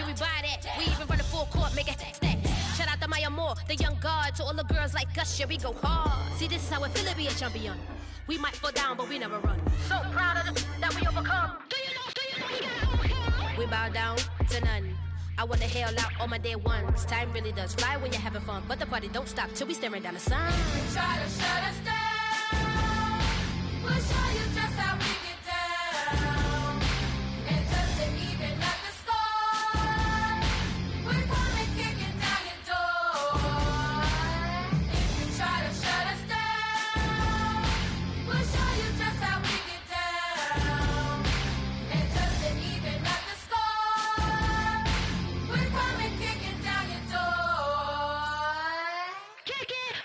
we buy that. We even run a full court, make it stack. Shout out to Maya Moore, the young guard. To all the girls like us, yeah, we go hard. See, this is how it feel to be a champion. We might fall down, but we never run. So proud of the that we overcome. Do you know we gotta overcome? We bow down to none. I wanna hail out all my day ones. Time really does fly when you're having fun, but the party don't stop till we staring down the sun. You try to shut us down, we'll show you just how we get down. And just to even up the score, we're coming kicking down your door. If you try to shut us down, we'll show you just how we get down. And just to even up the score, we're coming kicking down your door. Kick it!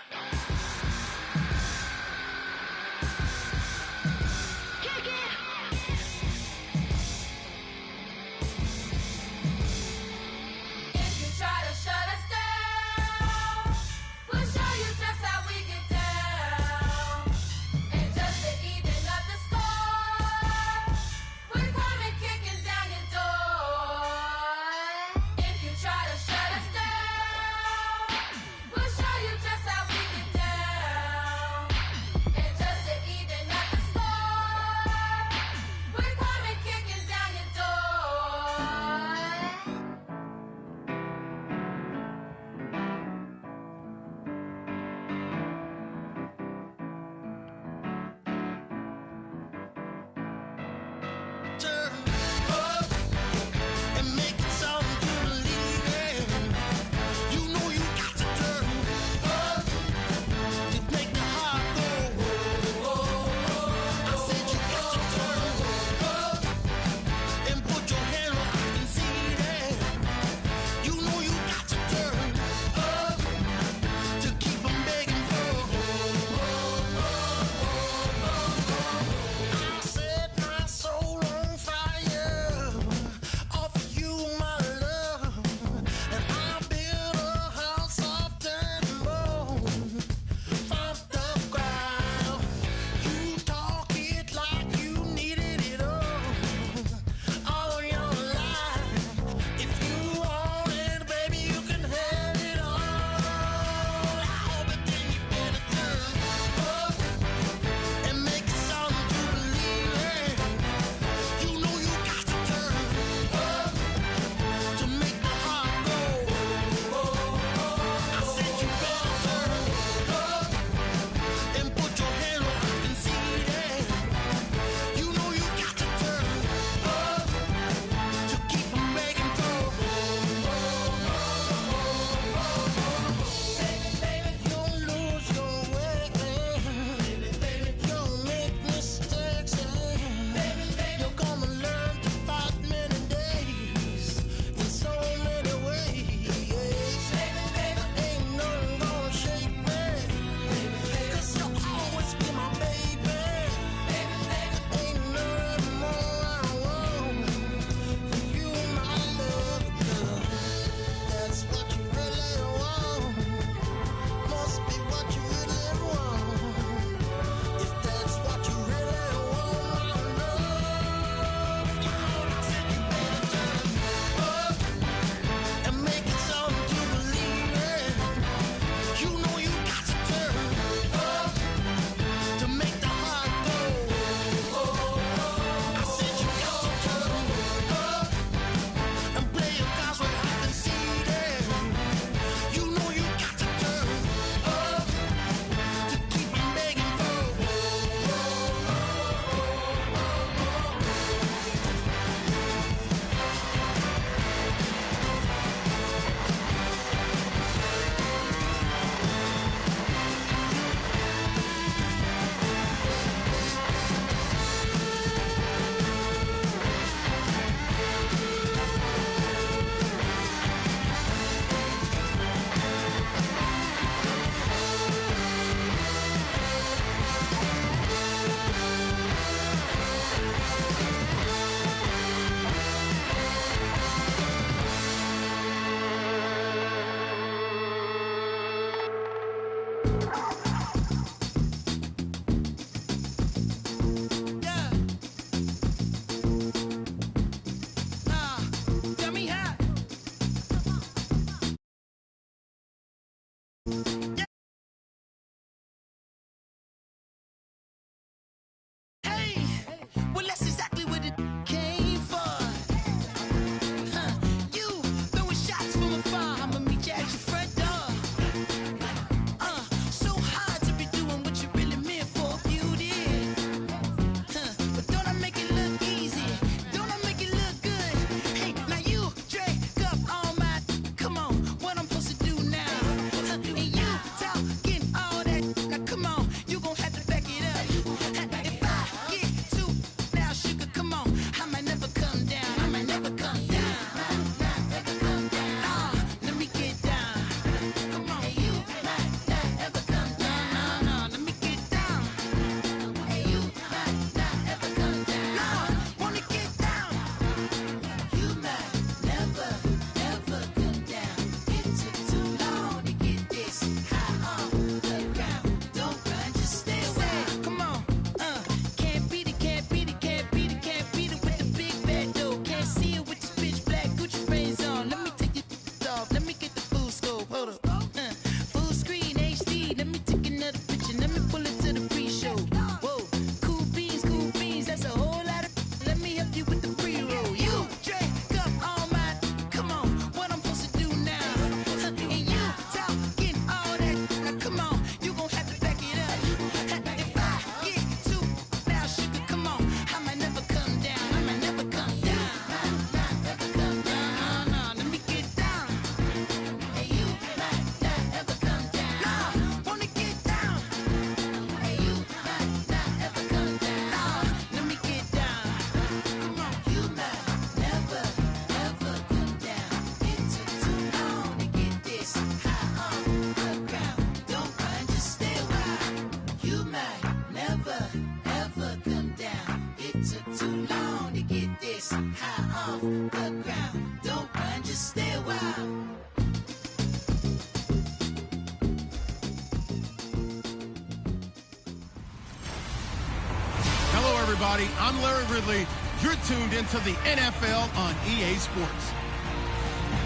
everybody. I'm Larry Ridley. You're tuned into the NFL on EA Sports.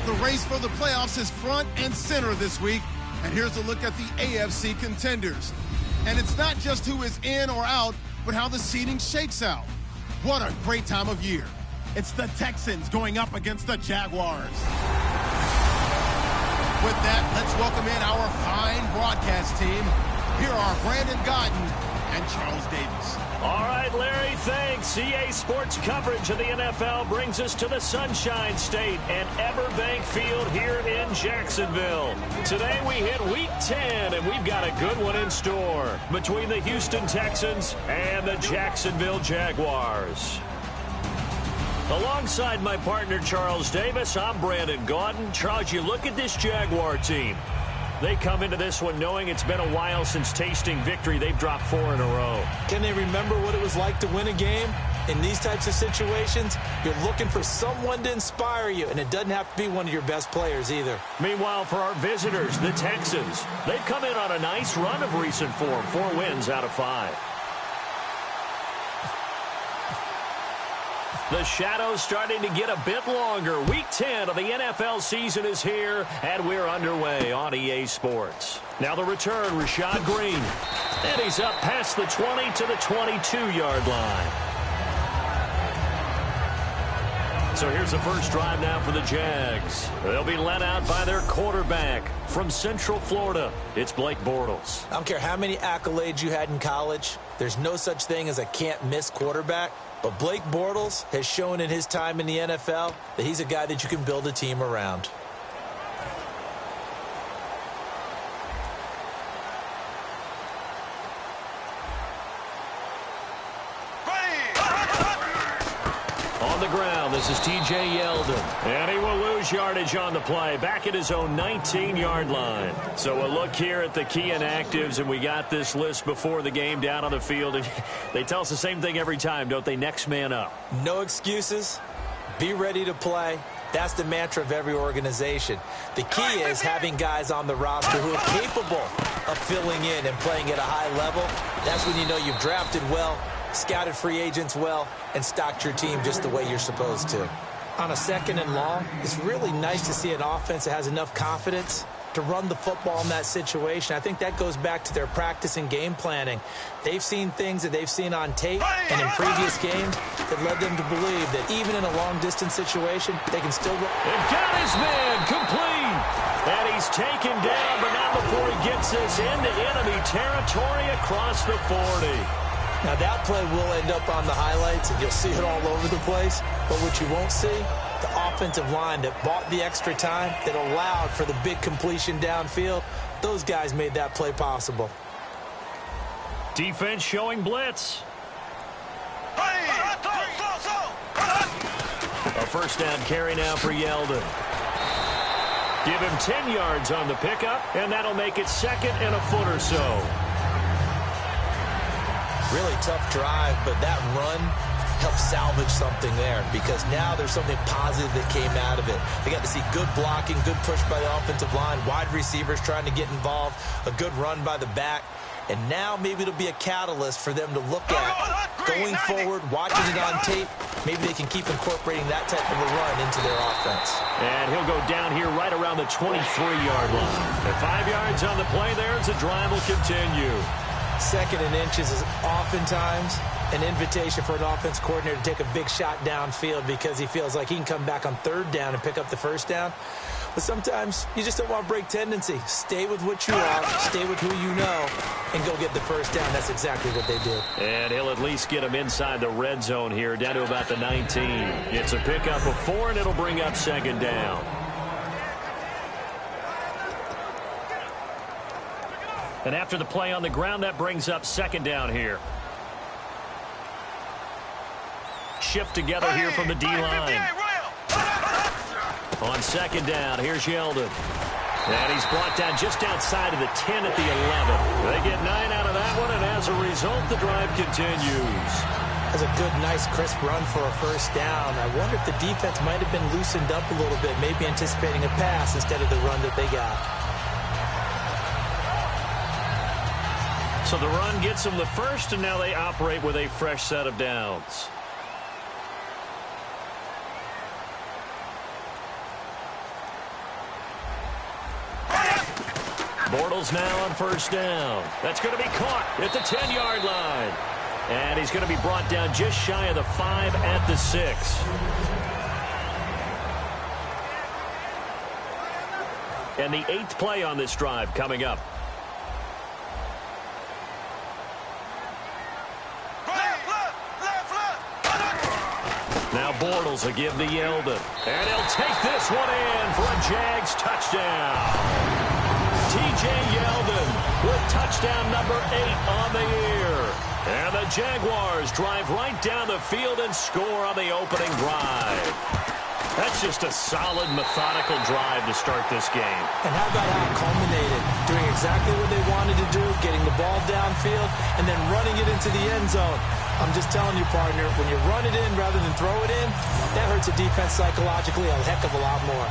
The race for the playoffs is front and center this week. And here's a look at the AFC contenders. And it's not just who is in or out, but how the seeding shakes out. What a great time of year. It's the Texans going up against the Jaguars. With that, let's welcome in our fine broadcast team. Here are Brandon Godden and Charles Davis. All right, Larry, thanks. EA Sports coverage of the NFL brings us to the Sunshine State and Everbank Field here in Jacksonville. Today we hit Week 10, and we've got a good one in store between the Houston Texans and the Jacksonville Jaguars. Alongside my partner, Charles Davis, I'm Brandon Gaudin. Charles, you look at this Jaguar team. They come into this one knowing it's been a while since tasting victory. They've dropped 4 in a row. Can they remember what it was like to win a game? In these types of situations, you're looking for someone to inspire you, and it doesn't have to be one of your best players either. Meanwhile, for our visitors, the Texans, they've come in on a nice run of recent form, 4 wins out of 5. The shadow's starting to get a bit longer. Week 10 of the NFL season is here, and we're underway on EA Sports. Now the return, Rashad Green. And he's up past the 20 to the 22-yard line. So here's the first drive now for the Jags. They'll be led out by their quarterback from Central Florida. It's Blake Bortles. I don't care how many accolades you had in college. There's no such thing as a can't-miss quarterback. But Blake Bortles has shown in his time in the NFL that he's a guy that you can build a team around. On the ground, this is T.J. Yeldon. And he will lose yardage on the play, back at his own 19-yard line. So a look here at the key inactives, and we got this list before the game down on the field. And they tell us the same thing every time, don't they? Next man up. No excuses. Be ready to play. That's the mantra of every organization. The key is having guys on the roster who are capable of filling in and playing at a high level. That's when you know you've drafted well, scouted free agents well, and stocked your team just the way you're supposed to. On a 2nd and long, it's really nice to see an offense that has enough confidence to run the football in that situation. I think that goes back to their practice and game planning. They've seen things that they've seen on tape and in previous games that led them to believe that even in a long-distance situation, they can still run. They've got his man complete. And he's taken down, but not before he gets this into enemy territory across the 40. Now, that play will end up on the highlights, and you'll see it all over the place. But what you won't see, the offensive line that bought the extra time, that allowed for the big completion downfield, those guys made that play possible. Defense showing blitz. A first down carry now for Yeldon. Give him 10 yards on the pickup, and that'll make it 2nd and a foot or so. Really tough drive, but that run helped salvage something there because now there's something positive that came out of it. They got to see good blocking, good push by the offensive line, wide receivers trying to get involved, a good run by the back. And now maybe it'll be a catalyst for them to look at going forward, watching it on tape. Maybe they can keep incorporating that type of a run into their offense. And he'll go down here right around the 23-yard line. At 5 yards on the play there as the drive will continue. 2nd and inches is oftentimes an invitation for an offense coordinator to take a big shot downfield because he feels like he can come back on 3rd down and pick up the 1st down. But sometimes you just don't want to break tendency. Stay with what you are, stay with who you know, and go get the 1st down. That's exactly what they did. And he'll at least get him inside the red zone here, down to about the 19. It's a pickup of 4, and it'll bring up 2nd down. And after the play on the ground, that brings up 2nd down here. Shift together here from the D-line. On 2nd down, here's Yeldon. And he's brought down just outside of the 10 at the 11. They get 9 out of that one, and as a result, the drive continues. That's a good, nice, crisp run for a 1st down. I wonder if the defense might have been loosened up a little bit, maybe anticipating a pass instead of the run that they got. So the run gets them the first, and now they operate with a fresh set of downs. Bortles now on first down. That's going to be caught at the 10-yard line. And he's going to be brought down just shy of the 5 at the 6. And the 8th play on this drive coming up. Now Bortles will give to Yeldon. And he'll take this one in for a Jags touchdown. T.J. Yeldon with touchdown number 8 on the year. And the Jaguars drive right down the field and score on the opening drive. That's just a solid, methodical drive to start this game. And how about how it culminated? Doing exactly what they wanted to do, getting the ball downfield, and then running it into the end zone. I'm just telling you, partner, when you run it in rather than throw it in, that hurts a defense psychologically a heck of a lot more.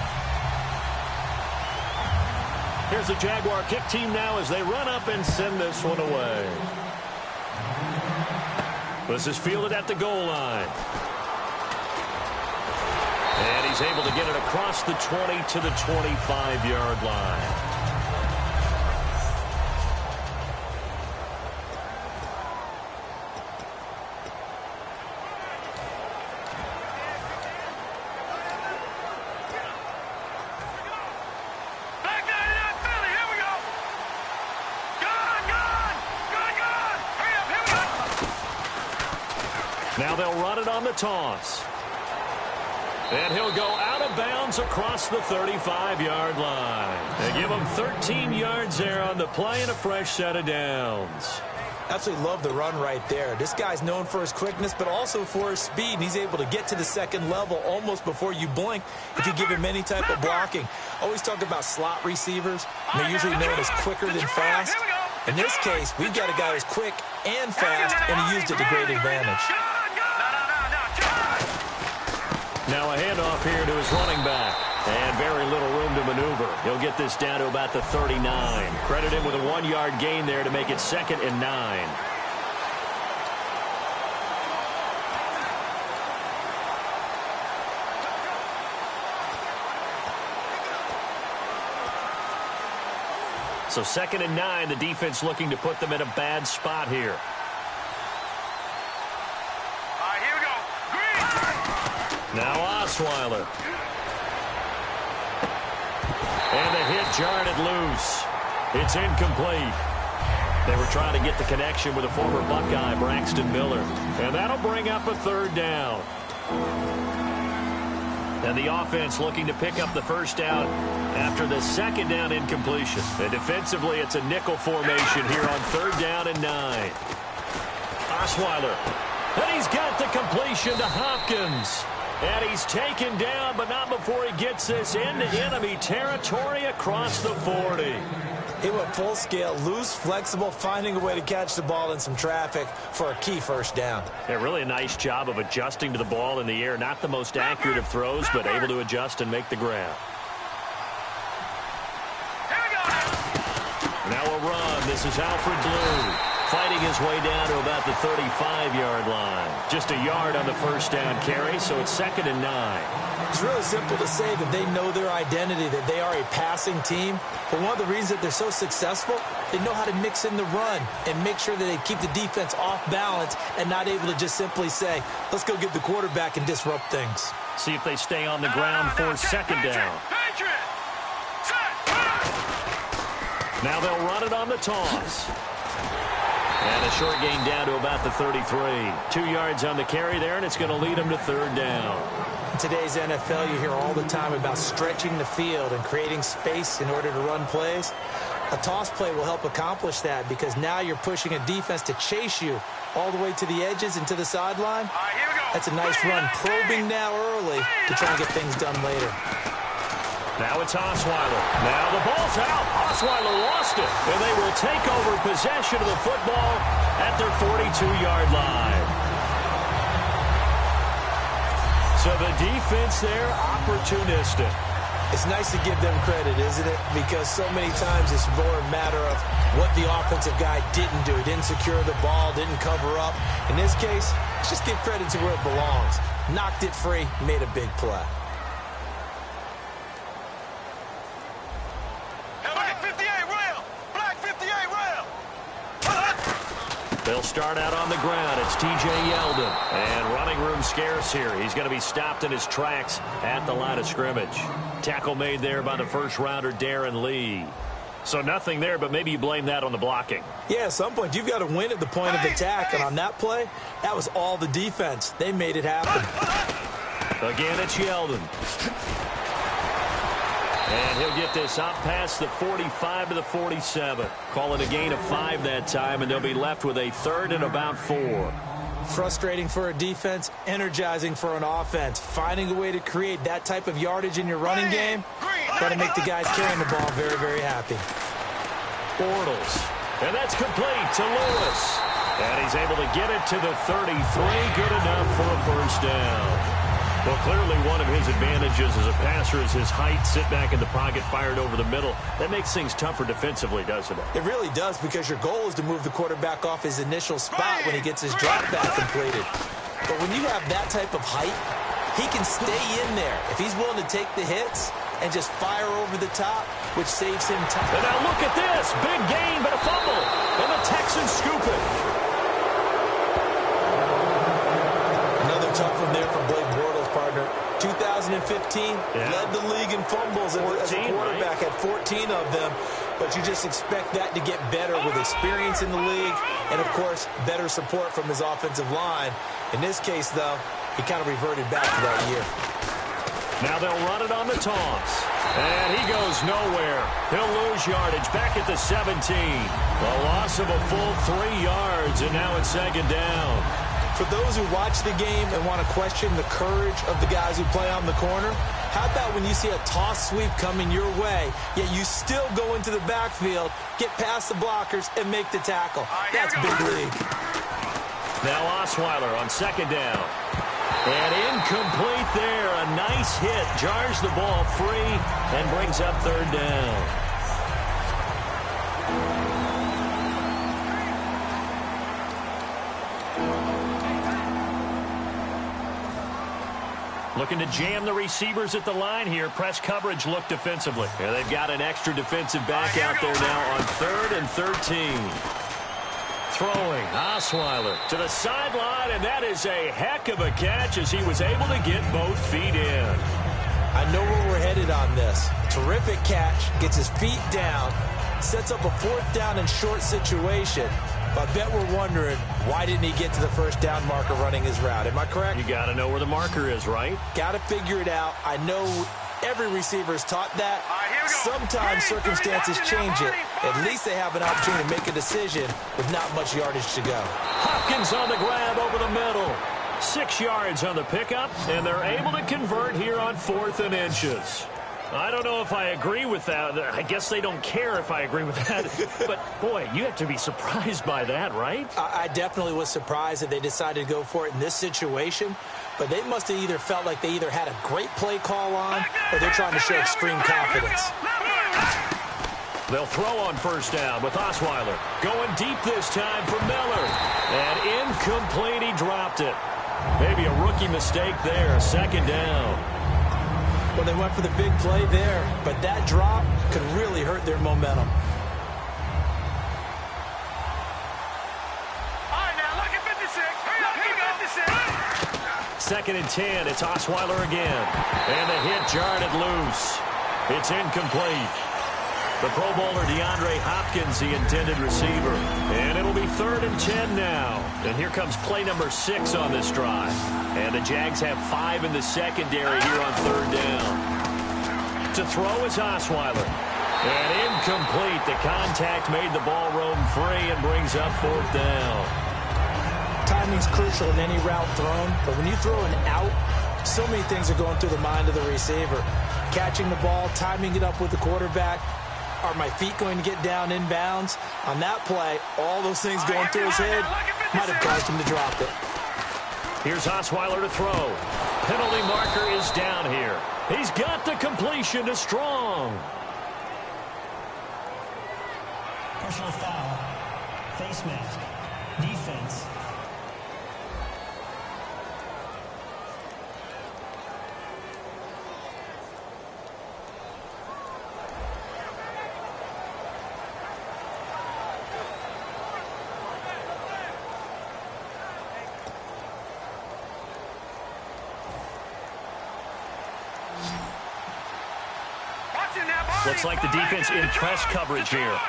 Here's the Jaguar kick team now as they run up and send this one away. This is fielded at the goal line. And he's able to get it across the 20 to the 25-yard line. Now they'll run it on the toss. And he'll go out of bounds across the 35-yard line. They give him 13 yards there on the play and a fresh set of downs. Absolutely love the run right there. This guy's known for his quickness, but also for his speed. And he's able to get to the second level almost before you blink if you give him any type of blocking. Always talk about slot receivers. They're usually known as quicker than fast. In this case, we've got a guy who's quick and fast, and he used it to great advantage. Now a handoff here to his running back. And very little room to maneuver. He'll get this down to about the 39. Credit him with a 1-yard gain there to make it 2nd and 9. So 2nd and 9, the defense looking to put them in a bad spot here. Now Osweiler. And the hit jarred it loose. It's incomplete. They were trying to get the connection with a former Buckeye, Braxton Miller. And that'll bring up a 3rd down. And the offense looking to pick up the first down after the 2nd down incompletion. And defensively, it's a nickel formation here on 3rd down and 9. Osweiler. And he's got the completion to Hopkins. And he's taken down, but not before he gets this into enemy territory across the 40. He went full scale, loose, flexible, finding a way to catch the ball in some traffic for a key first down. Yeah, really a nice job of adjusting to the ball in the air. Not the most accurate of throws, but able to adjust and make the grab. Now a run. This is Alfred Blue. Fighting his way down to about the 35-yard line. Just a yard on the first down carry, so it's 2nd and 9. It's really simple to say that they know their identity, that they are a passing team. But one of the reasons that they're so successful, they know how to mix in the run and make sure that they keep the defense off balance and not able to just simply say, let's go get the quarterback and disrupt things. See if they stay on the ground for 2nd down. Now they'll run it on the toss. And a short gain down to about the 33. 2 yards on the carry there, and it's going to lead them to 3rd down. In today's NFL, you hear all the time about stretching the field and creating space in order to run plays. A toss play will help accomplish that because now you're pushing a defense to chase you all the way to the edges and to the sideline. That's a nice run, probing now early to try and get things done later. Now it's Osweiler. Now the ball's out. Osweiler lost it. And they will take over possession of the football at their 42-yard line. So the defense there, opportunistic. It's nice to give them credit, isn't it? Because so many times it's more a matter of what the offensive guy didn't do. Didn't secure the ball, didn't cover up. In this case, let's just give credit to where it belongs. Knocked it free, made a big play. Black 58 rail! Black 58 rail! They'll start out on the ground. It's T.J. Yeldon. And running room scarce here. He's going to be stopped in his tracks at the line of scrimmage. Tackle made there by the first-rounder, Darren Lee. So nothing there, but maybe you blame that on the blocking. Yeah, at some point, you've got to win at the point of attack. And on that play, that was all the defense. They made it happen. Again, it's Yeldon. And he'll get this up past the 45 to the 47. Call it a gain of 5 that time, and they'll be left with a 3rd and about 4. Frustrating for a defense, energizing for an offense. Finding a way to create that type of yardage in your running game, got to make the guys carrying the ball very, very happy. Bortles. And that's complete to Lewis. And he's able to get it to the 33. Good enough for a first down. Well, clearly one of his advantages as a passer is his height. Sit back in the pocket, fired over the middle. That makes things tougher defensively, doesn't it? It really does, because your goal is to move the quarterback off his initial spot when he gets his drop back completed. But when you have that type of height, he can stay in there if he's willing to take the hits and just fire over the top, which saves him time. And now look at this. Big gain, but a fumble. And the Texans scoop it. Another tough one there from Blake Bortles, partner. 2015, led the league in fumbles 14, as a quarterback, right? had 14 of them. But you just expect that to get better with experience in the league and, of course, better support from his offensive line. In this case, though, he kind of reverted back to that year. Now they'll run it on the toss. And he goes nowhere. He'll lose yardage back at the 17. A loss of a full 3 yards, and now it's 2nd down. For those who watch the game and want to question the courage of the guys who play on the corner, how about when you see a toss sweep coming your way, yet you still go into the backfield, get past the blockers, and make the tackle? That's big league. Now Osweiler on 2nd down. And incomplete there. A nice hit. Jars the ball free and brings up 3rd down. Looking to jam the receivers at the line here. Press coverage look defensively. Yeah, they've got an extra defensive back out there now on 3rd and 13. Throwing, Osweiler to the sideline, and that is a heck of a catch as he was able to get both feet in. I know where we're headed on this. Terrific catch, gets his feet down, sets up a 4th down and short situation. But I bet we're wondering, why didn't he get to the 1st down marker running his route? Am I correct? You got to know where the marker is, right? Got to figure it out. I know every receiver is taught that. Sometimes circumstances change it. At least they have an opportunity to make a decision with not much yardage to go. Hopkins on the grab over the middle. 6 yards on the pickup, and they're able to convert here on 4th and inches. I don't know if I agree with that. I guess they don't care if I agree with that. But, boy, you have to be surprised by that, right? I definitely was surprised that they decided to go for it in this situation. But they must have either felt like they either had a great play call on or they're trying to show extreme confidence. They'll throw on 1st down with Osweiler. Going deep this time for Miller. And incomplete, he dropped it. Maybe a rookie mistake there, 2nd down. Well, they went for the big play there, but that drop could really hurt their momentum. All right, now, look at 56. Look at 56. 2nd and 10. It's Osweiler again. And the hit jarred it loose. It's incomplete. The Pro Bowler DeAndre Hopkins, the intended receiver. And it'll be 3rd and 10 now. And here comes play number 6 on this drive. And the Jags have 5 in the secondary here on 3rd down. To throw is Osweiler. And incomplete. The contact made the ball roam free and brings up 4th down. Timing's crucial in any route thrown, but when you throw an out, so many things are going through the mind of the receiver. Catching the ball, timing it up with the quarterback. Are my feet going to get down inbounds? On that play, all those things going through his head might have caused him to drop it. Here's Osweiler to throw. Penalty marker is down here. He's got the completion to Strong. Personal foul. Face mask. Defense. Looks like the defense in press coverage here.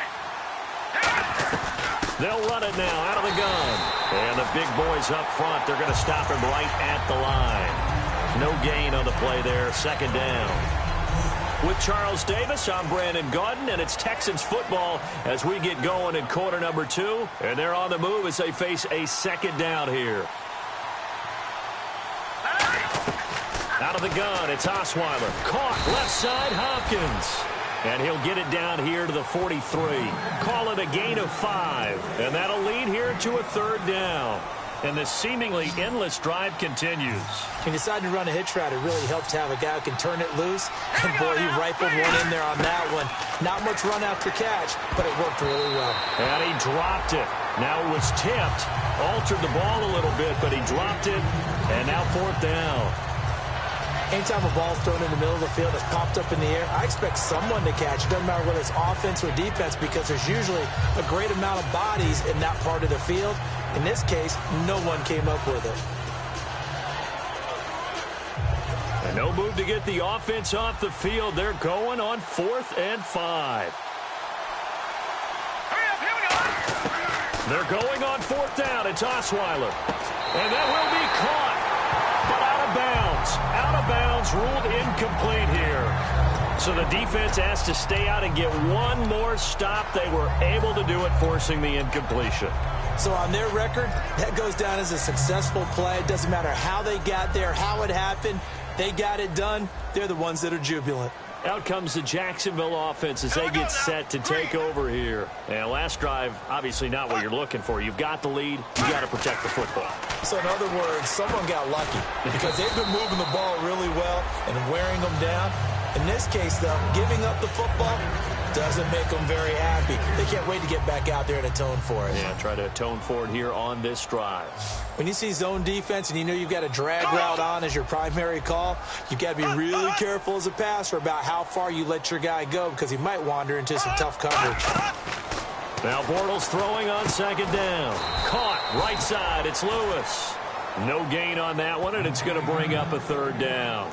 They'll run it now out of the gun. And the big boys up front, they're going to stop him right at the line. No gain on the play there, second down. With Charles Davis, I'm Brandon Gaudin, and it's Texans football as we get going in quarter number 2. And they're on the move as they face a second down here. Out of the gun, it's Osweiler. Caught left side, Hopkins. And he'll get it down here to the 43. Call it a gain of 5. And that'll lead here to a third down. And this seemingly endless drive continues. When you decide to run a hitch route, it really helps to have a guy who can turn it loose. And, boy, he rifled one in there on that one. Not much run after catch, but it worked really well. And he dropped it. Now it was tipped. Altered the ball a little bit, but he dropped it. And now fourth down. Anytime a ball's thrown in the middle of the field that's popped up in the air, I expect someone to catch. It doesn't matter whether it's offense or defense because there's usually a great amount of bodies in that part of the field. In this case, no one came up with it. And no move to get the offense off the field. They're going on 4th and 5. They're going on 4th down. It's Osweiler. And that will be caught. But out of bounds. Out of bounds, ruled incomplete here. So the defense has to stay out and get one more stop. They were able to do it, forcing the incompletion. So on their record, that goes down as a successful play. It doesn't matter how they got there, how it happened. They got it done. They're the ones that are jubilant. Out comes the Jacksonville offense as they get set to take over here. And last drive, obviously not what you're looking for. You've got the lead. You got to protect the football. So in other words, someone got lucky because they've been moving the ball really well and wearing them down. In this case, though, giving up the football doesn't make them very happy. They can't wait to get back out there and atone for it. Yeah, try to atone for it here on this drive. When you see zone defense and you know you've got a drag route on as your primary call, you've got to be really careful as a passer about how far you let your guy go because he might wander into some tough coverage. Now Bortles throwing on second down. Caught right side. It's Lewis. No gain on that one, and it's going to bring up a third down.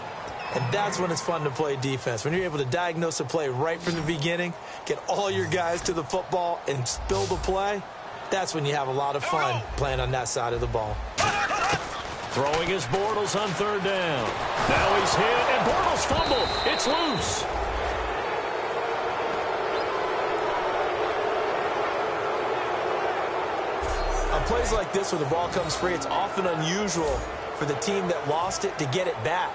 And that's when it's fun to play defense. When you're able to diagnose a play right from the beginning, get all your guys to the football and spill the play, that's when you have a lot of fun playing on that side of the ball. Throwing his Bortles on third down. Now he's hit, and Bortles fumbled. It's loose. On plays like this where the ball comes free, it's often unusual for the team that lost it to get it back.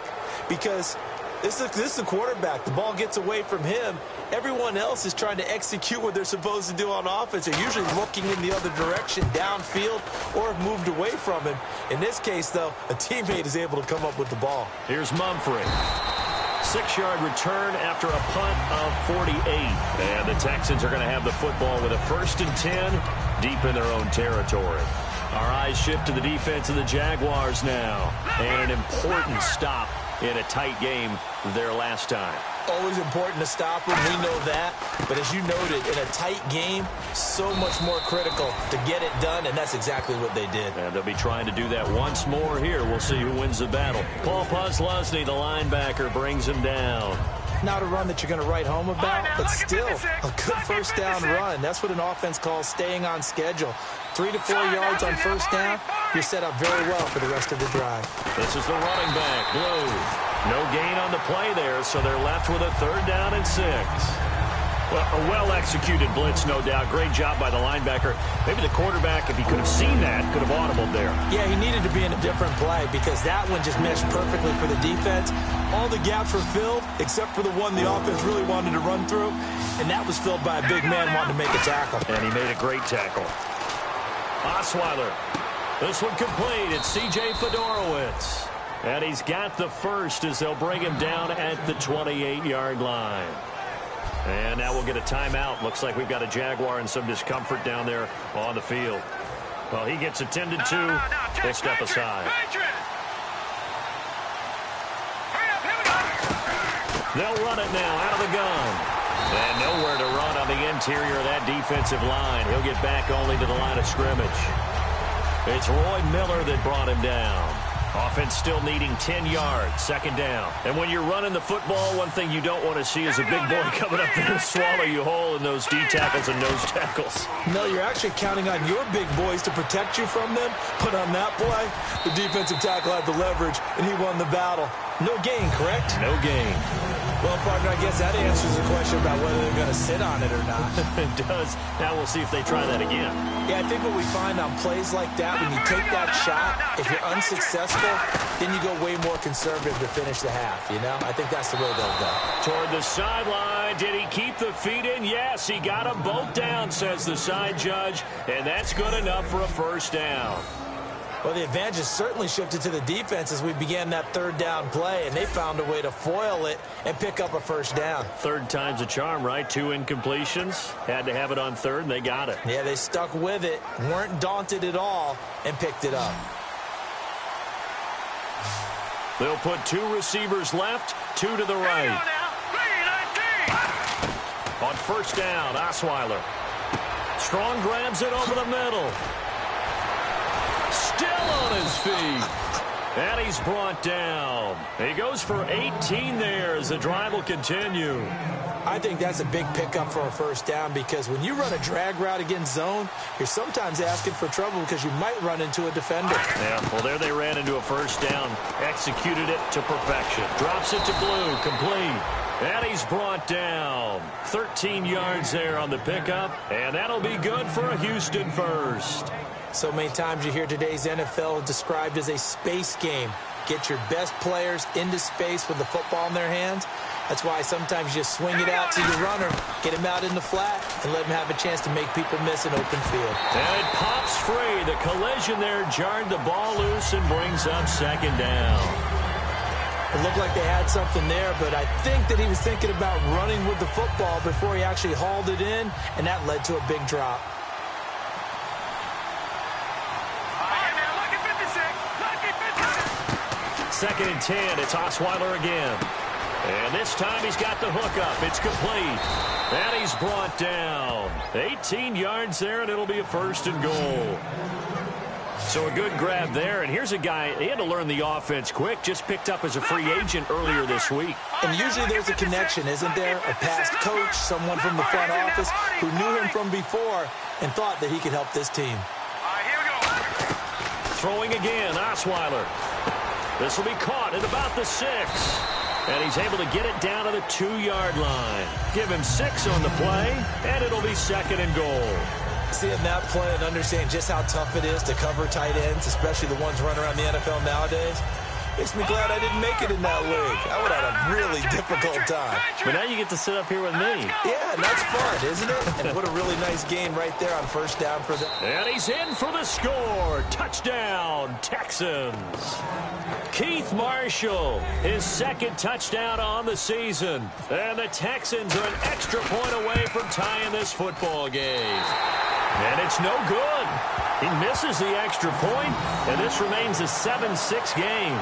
Because this is the quarterback. The ball gets away from him. Everyone else is trying to execute what they're supposed to do on offense. They're usually looking in the other direction, downfield, or have moved away from him. In this case, though, a teammate is able to come up with the ball. Here's Mumphrey. 6-yard return after a punt of 48. And the Texans are going to have the football with a 1st and 10 deep in their own territory. Our eyes shift to the defense of the Jaguars now. And an important stop in a tight game their last time. Always important to stop them. We know that. But as you noted, in a tight game, so much more critical to get it done, and that's exactly what they did. And they'll be trying to do that once more here. We'll see who wins the battle. Paul Posluszny, the linebacker, brings him down. Not a run that you're going to write home about, but still a good first down run. That's what an offense calls staying on schedule. 3 to 4 yards on first down, you're set up very well for the rest of the drive. This is the running back, Blue. No gain on the play there, so they're left with a 3rd down and 6. Well, a well-executed blitz, no doubt. Great job by the linebacker. Maybe the quarterback, if he could have seen that, could have audibled there. Yeah, he needed to be in a different play because that one just meshed perfectly for the defense. All the gaps were filled except for the one the offense really wanted to run through, and that was filled by a big man wanting to make a tackle. And he made a great tackle. Osweiler. This one complete. It's C.J. Fedorowicz. And he's got the first as they'll bring him down at the 28-yard line. And now we'll get a timeout. Looks like we've got a Jaguar and some discomfort down there on the field. Well, he gets attended to. He'll step aside. They'll run it now out of the gun. And nowhere to run on the interior of that defensive line. He'll get back only to the line of scrimmage. It's Roy Miller that brought him down. Offense still needing 10 yards, second down. And when you're running the football, one thing you don't want to see is a big boy coming up there to swallow you whole in those D tackles and nose tackles. No, you're actually counting on your big boys to protect you from them. But on that play, the defensive tackle had the leverage, and he won the battle. No gain, correct? No gain. Well, partner, I guess that answers the question about whether they're going to sit on it or not. It does. Now we'll see if they try that again. Yeah, I think what we find on plays like that, when you take that shot, if you're unsuccessful, then you go way more conservative to finish the half, you know? I think that's the way they'll go. Toward the sideline. Did he keep the feet in? Yes, he got them both down, says the side judge, and that's good enough for a first down. Well, the advantage has certainly shifted to the defense as we began that third down play, and they found a way to foil it and pick up a first down. Third time's a charm, right? 2 incompletions. Had to have it on third, and they got it. Yeah, they stuck with it, weren't daunted at all, and picked it up. They'll put 2 receivers left, 2 to the right. On first down, Osweiler. Strong grabs it over the middle. Still on his feet. And he's brought down. He goes for 18 there as the drive will continue. I think that's a big pickup for a first down because when you run a drag route against zone, you're sometimes asking for trouble because you might run into a defender. Yeah, well, there they ran into a first down. Executed it to perfection. Drops it to Blue. Complete. And he's brought down. 13 yards there on the pickup. And that'll be good for a Houston first. So many times you hear today's NFL described as a space game. Get your best players into space with the football in their hands. That's why sometimes you just swing it out to your runner, get him out in the flat, and let him have a chance to make people miss an open field. And it pops free. The collision there jarred the ball loose and brings up second down. It looked like they had something there, but I think that he was thinking about running with the football before he actually hauled it in, and that led to a big drop. Second and 10, it's Osweiler again. And this time he's got the hook up. It's complete. And he's brought down. 18 yards there, and it'll be a first and goal. So a good grab there. And here's a guy, he had to learn the offense quick, just picked up as a free agent earlier this week. And usually there's a connection, isn't there? A past coach, someone from the front office who knew him from before and thought that he could help this team. Throwing again, Osweiler. This will be caught at about the 6. And he's able to get it down to the 2-yard line. Give him 6 on the play, and it'll be second and goal. Seeing that play and understanding just how tough it is to cover tight ends, especially the ones running around the NFL nowadays, makes me glad I didn't make it in that league. I would have had a really difficult time. But now you get to sit up here with me. Yeah, and that's fun, isn't it? And what a really nice game right there on first down for them. And he's in for the score. Touchdown, Texans. Keith Marshall, his second touchdown on the season. And the Texans are an extra point away from tying this football game. And it's no good. He misses the extra point, and this remains a 7-6 game.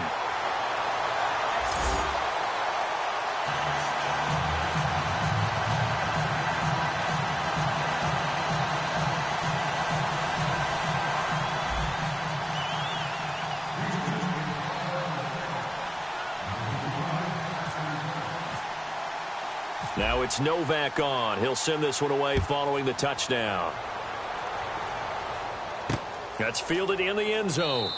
Now it's Novak on. He'll send this one away following the touchdown. That's fielded in the end zone.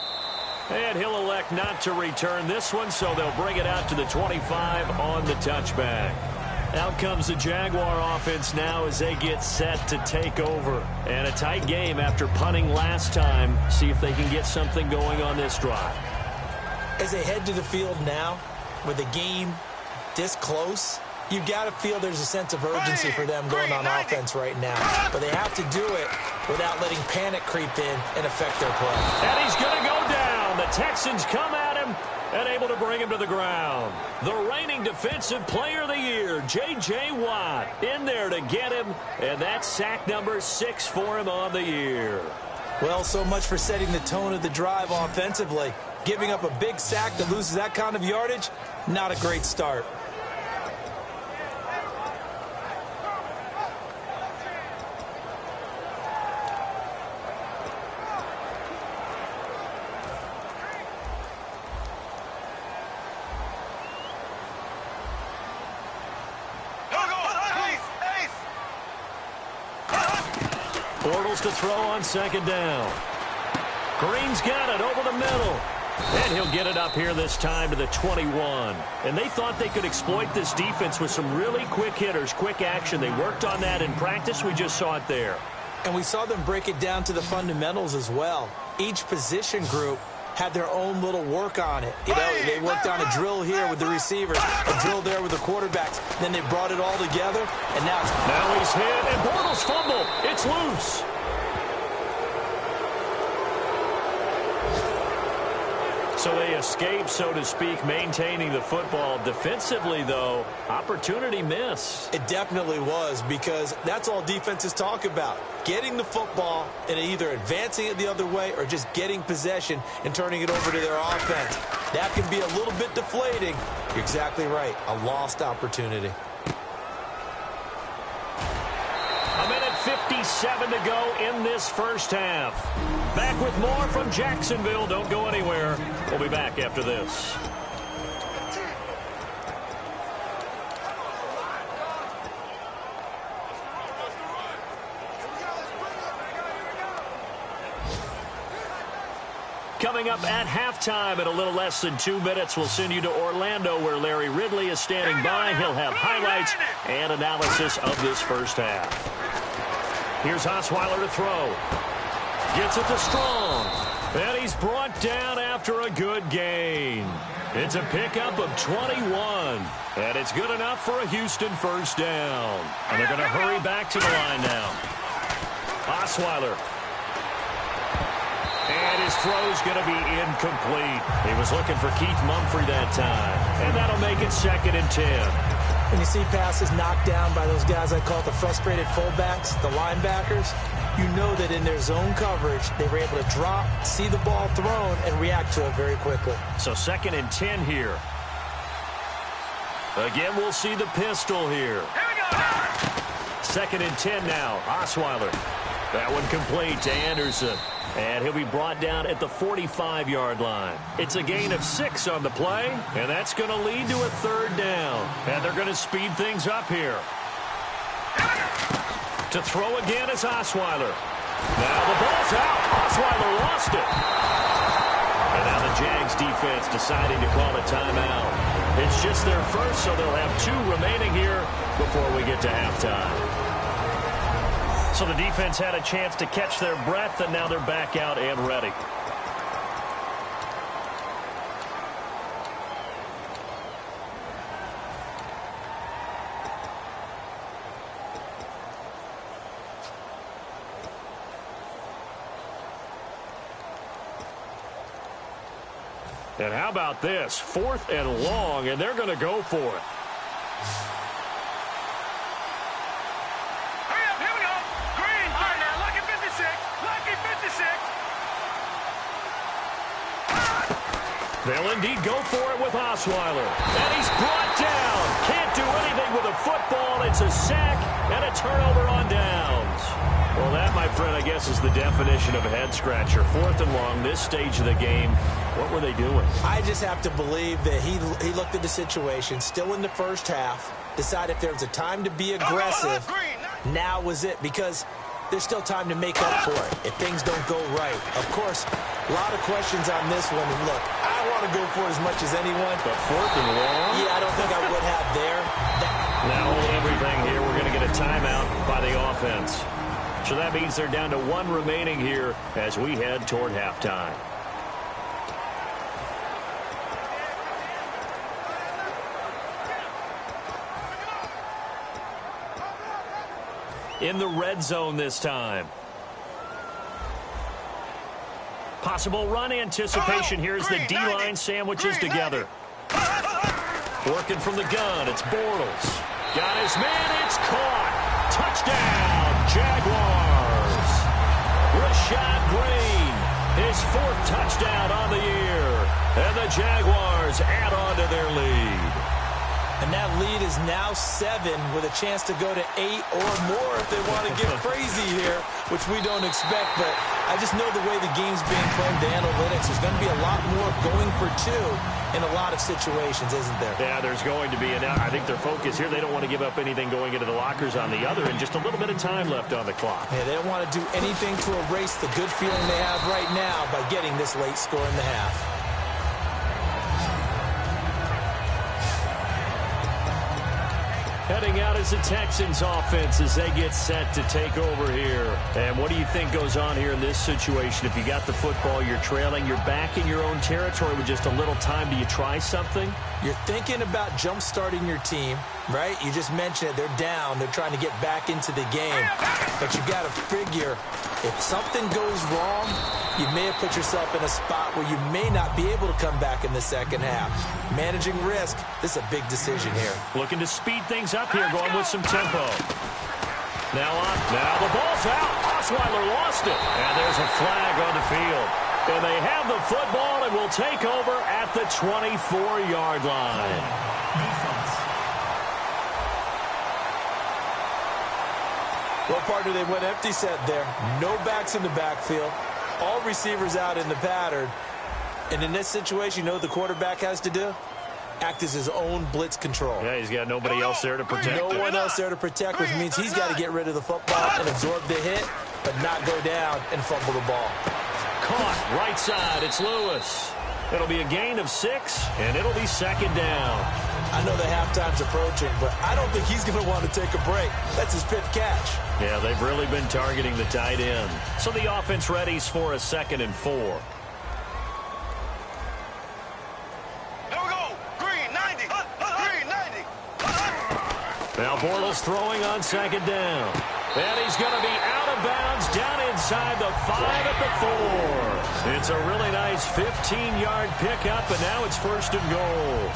And he'll elect not to return this one, so they'll bring it out to the 25 on the touchback. Out comes the Jaguar offense now as they get set to take over. And a tight game after punting last time. See if they can get something going on this drive. As they head to the field now, with the game this close, you got to feel there's a sense of urgency for them going on offense right now. But they have to do it without letting panic creep in and affect their play. And he's going to go down. The Texans come at him, and able to bring him to the ground. The reigning Defensive Player of the Year, J.J. Watt, in there to get him, and that's sack number 6 for him on the year. Well, so much for setting the tone of the drive offensively. Giving up a big sack that loses that kind of yardage, not a great start. Bortles to throw on second down. Green's got it over the middle. And he'll get it up here this time to the 21. And they thought they could exploit this defense with some really quick hitters, quick action. They worked on that in practice. We just saw it there. And we saw them break it down to the fundamentals as well. Each position group had their own little work on it. You know, they worked on a drill here with the receivers, a drill there with the quarterbacks. Then they brought it all together, and now he's hit, and Bortles fumble. It's loose. So they escape, so to speak, maintaining the football. Defensively, though, opportunity miss. It definitely was, because that's all defenses talk about. Getting the football and either advancing it the other way or just getting possession and turning it over to their offense. That can be a little bit deflating. You're exactly right. A lost opportunity. A minute 57 to go in this first half. Back with more from Jacksonville. Don't go anywhere. We'll be back after this. Coming up at halftime in a little less than 2 minutes, we'll send you to Orlando, where Larry Ridley is standing by. He'll have highlights and analysis of this first half. Here's Osweiler to throw. Gets it to Strong. And he's brought down after a good gain. It's a pickup of 21. And it's good enough for a Houston first down. And they're going to hurry back to the line now. Osweiler. And his throw's going to be incomplete. He was looking for Keith Mumphrey that time. And that'll make it 2nd and 10. When you see passes knocked down by those guys I call the frustrated fullbacks, the linebackers, you know that in their zone coverage, they were able to drop, see the ball thrown, and react to it very quickly. So 2nd and 10 here. Again, we'll see the pistol here. 2nd and 10 now. Osweiler. That one complete to Anderson. And he'll be brought down at the 45-yard line. It's a gain of 6 on the play, and that's going to lead to a 3rd down. And they're going to speed things up here. To throw again is Osweiler. Now the ball's out. Osweiler lost it. And now the Jags defense deciding to call a timeout. It's just their first, so they'll have 2 remaining here before we get to halftime. So the defense had a chance to catch their breath, and now they're back out and ready. And how about this? 4th and long, and they're going to go for it. They'll indeed go for it with Osweiler. And he's brought down. Can't do anything with a football. It's a sack and a turnover on downs. Well, that, my friend, I guess is the definition of a head-scratcher. 4th and long, this stage of the game. What were they doing? I just have to believe that he looked at the situation, still in the first half, decided if there was a time to be aggressive, now was it, because there's still time to make up for it if things don't go right. Of course, a lot of questions on this one. And look, I want to go for it as much as anyone. But 4th and long? Yeah, I don't think I would have there. Now hold everything here. We're going to get a timeout by the offense. So that means they're down to 1 remaining here as we head toward halftime. In the red zone this time. Possible run anticipation here as the D-line sandwiches together. Working from the gun, it's Bortles. Got his man, it's caught. Touchdown, Jaguars. Rashad Green, his 4th touchdown on the year. And the Jaguars add on to their lead. And that lead is now 7 with a chance to go to 8 or more if they want to get crazy here, which we don't expect. But I just know the way the game's being played, the analytics, there's going to be a lot more going for 2 in a lot of situations, isn't there? Yeah, there's going to be. And I think their focus here, they don't want to give up anything going into the lockers on the other, and just a little bit of time left on the clock. Yeah, they don't want to do anything to erase the good feeling they have right now by getting this late score in the half. Heading out is the Texans offense as they get set to take over here. And what do you think goes on here in this situation? If you got the football, you're trailing, you're back in your own territory with just a little time. Do you try something? You're thinking about jump-starting your team, right? You just mentioned it. They're down. They're trying to get back into the game. But you got to figure if something goes wrong, you may have put yourself in a spot where you may not be able to come back in the second half. Managing risk, this is a big decision here. Looking to speed things up here, going with some tempo. Now the ball's out. Osweiler lost it. And there's a flag on the field. And they have the football and will take over at the 24-yard line. Defense. Well, partner, they went empty set there. No backs in the backfield. All receivers out in the pattern. And in this situation, you know what the quarterback has to do? Act as his own blitz control. Yeah, he's got nobody else there to protect him. No one else there to protect, which means he's got to get rid of the football and absorb the hit, but not go down and fumble the ball. Caught right side. It's Lewis. It'll be a gain of 6, and it'll be second down. I know the halftime's approaching, but I don't think he's going to want to take a break. That's his fifth catch. Yeah, they've really been targeting the tight end. So the offense readies for a 2nd and 4. Here we go. Green 90. Green 90. Now Bortles throwing on 2nd down. And he's going to be out of bounds down inside the 5 at the 4. It's a really nice 15-yard pickup, and now it's 1st and goal.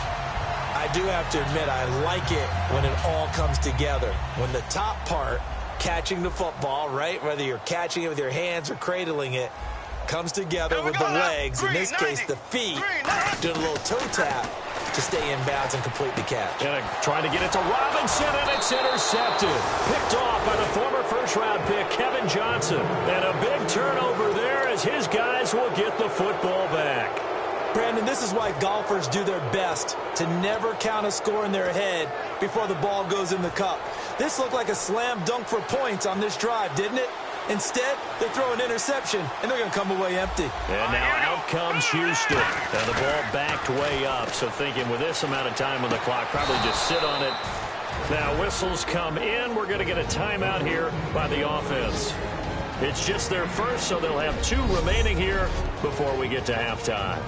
I do have to admit, I like it when it all comes together. When the top part, catching the football, right, whether you're catching it with your hands or cradling it, comes together with the legs, in this case the feet, doing a little toe tap to stay in bounds and complete the catch. And trying to get it to Robinson, and it's intercepted. Picked off by the former first-round pick, Kevin Johnson. And a big turnover there as his guys will get the football back. Brandon, this is why golfers do their best to never count a score in their head before the ball goes in the cup. This looked like a slam dunk for points on this drive, didn't it? Instead, they throw an interception, and they're going to come away empty. And now out comes Houston. And the ball backed way up, so thinking with this amount of time on the clock, probably just sit on it. Now whistles come in. We're going to get a timeout here by the offense. It's just their first, so they'll have 2 remaining here before we get to halftime.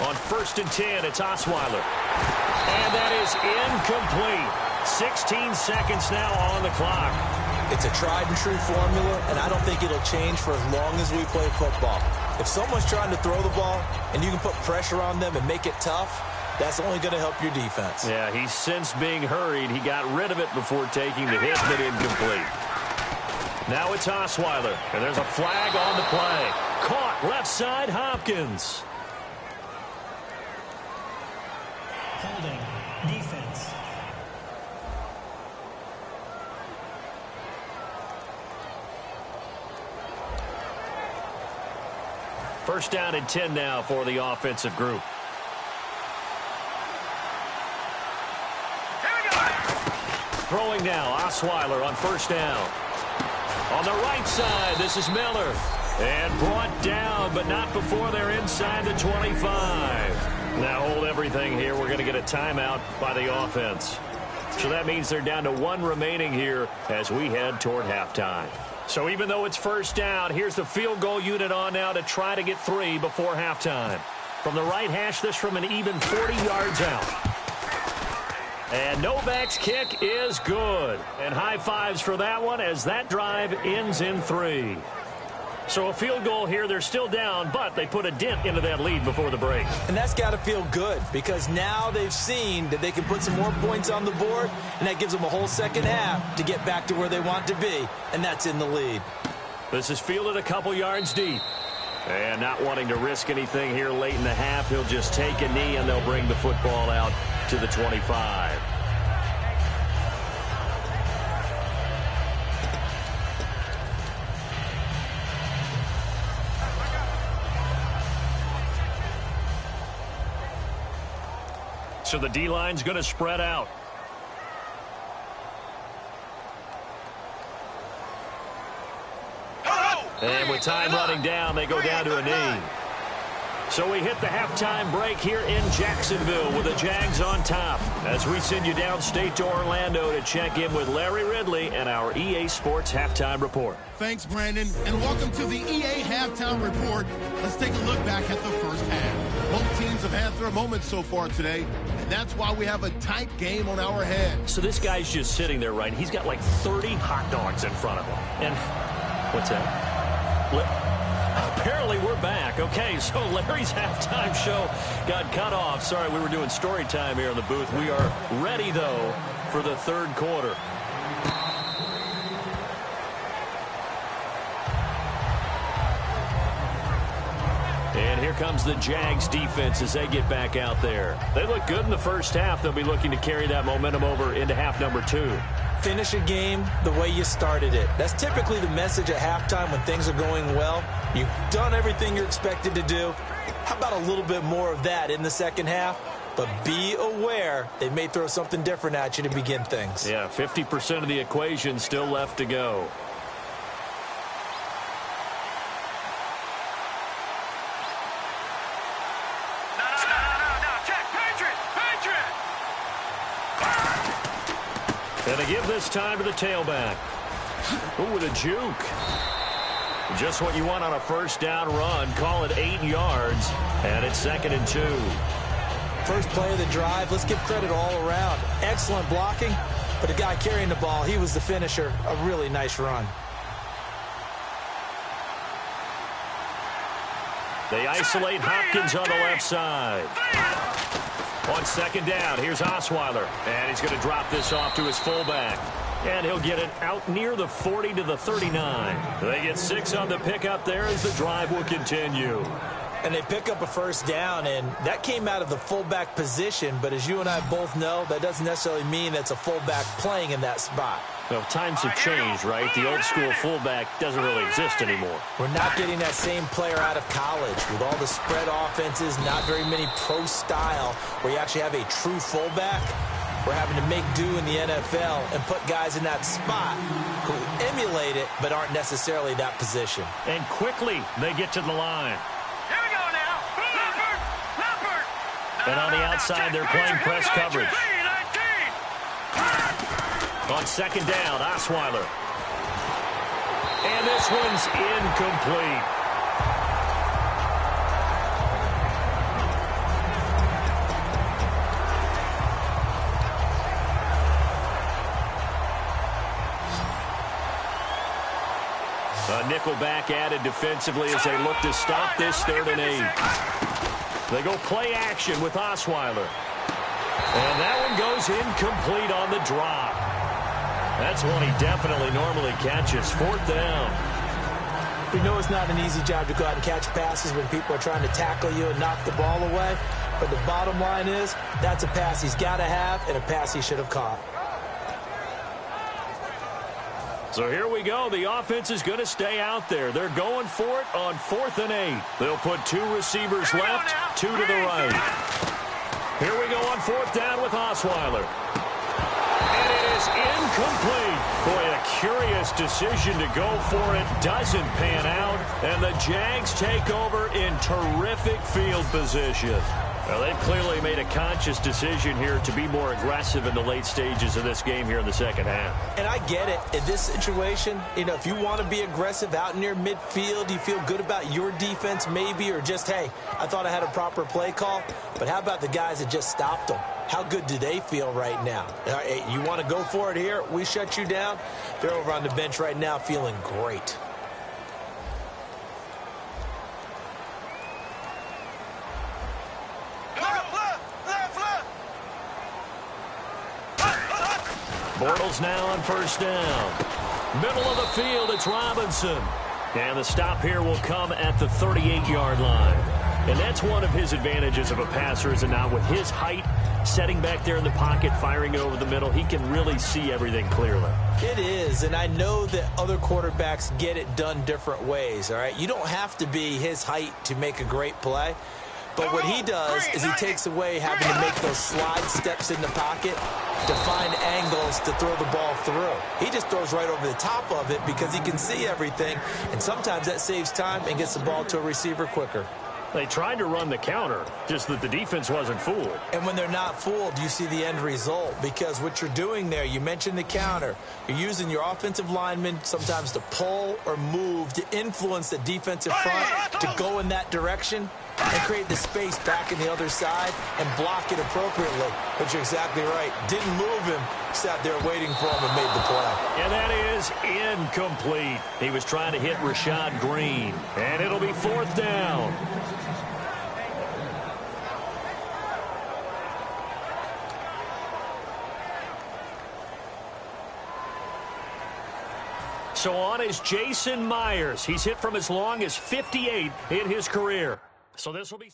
On 1st and 10, it's Osweiler. And that is incomplete. 16 seconds now on the clock. It's a tried and true formula, and I don't think it'll change for as long as we play football. If someone's trying to throw the ball and you can put pressure on them and make it tough, that's only going to help your defense. Yeah, he's since being hurried. He got rid of it before taking the hit, but incomplete. Now it's Osweiler, and there's a flag on the play. Caught left side, Hopkins. Holding. Defense. First down and 10 now for the offensive group. Throwing now, Osweiler on 1st down. On the right side, this is Miller. And brought down, but not before they're inside the 25. Now hold everything here. We're going to get a timeout by the offense. So that means they're down to 1 remaining here as we head toward halftime. So even though it's 1st down, here's the field goal unit on now to try to get 3 before halftime. From the right hash, this from an even 40 yards out. And Novak's kick is good. And high fives for that one as that drive ends in 3. So a field goal here. They're still down, but they put a dent into that lead before the break. And that's got to feel good because now they've seen that they can put some more points on the board, and that gives them a whole second half to get back to where they want to be, and that's in the lead. This is fielded a couple yards deep. And not wanting to risk anything here late in the half, he'll just take a knee, and they'll bring the football out to the 25. So the D-line's going to spread out. And with time running down, they go down to a knee. So we hit the halftime break here in Jacksonville with the Jags on top as we send you downstate to Orlando to check in with Larry Ridley and our EA Sports Halftime Report. Thanks, Brandon, and welcome to the EA Halftime Report. Let's take a look back at the first half. Both teams have had their moments so far today, and that's why we have a tight game on our hands. So this guy's just sitting there, right? He's got like 30 hot dogs in front of him. And what's that? Apparently we're back. Okay, so Larry's halftime show got cut off. Sorry, we were doing story time here in the booth. We are ready, though, for the third quarter. And here comes the Jags defense as they get back out there. They look good in the first half. They'll be looking to carry that momentum over into half number 2. Finish a game the way you started it. That's typically the message at halftime when things are going well. You've done everything you're expected to do. How about a little bit more of that in the second half? But be aware they may throw something different at you to begin things. Yeah, 50% of the equation still left to go. And they give this time to the tailback. Ooh, with a juke. Just what you want on a first down run. Call it 8 yards. And it's 2nd and 2. First play of the drive. Let's give credit all around. Excellent blocking. But the guy carrying the ball, he was the finisher. A really nice run. They isolate Hopkins on the left side. On 2nd down, here's Osweiler. And he's going to drop this off to his fullback. And he'll get it out near the 40 to the 39. They get 6 on the pickup there as the drive will continue. And they pick up a first down, and that came out of the fullback position. But as you and I both know, that doesn't necessarily mean that's a fullback playing in that spot. Well, times have changed, right? The old school fullback doesn't really exist anymore. We're not getting that same player out of college with all the spread offenses, not very many pro style where you actually have a true fullback. We're having to make do in the NFL and put guys in that spot who emulate it but aren't necessarily that position. And quickly they get to the line. Here we go now. Leopard. And on the outside they're playing press coverage. On 2nd down, Osweiler. And this one's incomplete. A nickelback added defensively as they look to stop this 3rd and 8. They go play action with Osweiler. And that one goes incomplete on the drop. That's one he definitely normally catches. 4th down. We know it's not an easy job to go out and catch passes when people are trying to tackle you and knock the ball away. But the bottom line is, that's a pass he's got to have and a pass he should have caught. So here we go. The offense is going to stay out there. They're going for it on 4th and 8. They'll put 2 receivers left, 2 to the right. Here we go on 4th down with Osweiler. And it is incomplete. Boy, a curious decision to go for it. Doesn't pan out. And the Jags take over in terrific field position. Well, they've clearly made a conscious decision here to be more aggressive in the late stages of this game here in the second half. And I get it. In this situation, if you want to be aggressive out near midfield, you feel good about your defense maybe, or just, hey, I thought I had a proper play call. But how about the guys that just stopped them? How good do they feel right now? You want to go for it here? We shut you down. They're over on the bench right now feeling great. Bortles now on first down. Middle of the field, it's Robinson. And the stop here will come at the 38-yard line. And that's one of his advantages of a passer, is it not? With his height, setting back there in the pocket, firing it over the middle, he can really see everything clearly. It is, and I know that other quarterbacks get it done different ways, all right? You don't have to be his height to make a great play. But what he does is he takes away having to make those slide steps in the pocket to find angles to throw the ball through. He just throws right over the top of it because he can see everything, and sometimes that saves time and gets the ball to a receiver quicker. They tried to run the counter, just that the defense wasn't fooled. And when they're not fooled, you see the end result, because what you're doing there, you mentioned the counter. You're using your offensive linemen sometimes to pull or move to influence the defensive front to go in that direction and create the space back in the other side and block it appropriately. But you're exactly right. Didn't move him, sat there waiting for him and made the play. And that is incomplete. He was trying to hit Rashad Green. And it'll be fourth down. So on is Jason Myers. He's hit from as long as 58 in his career. So this will be...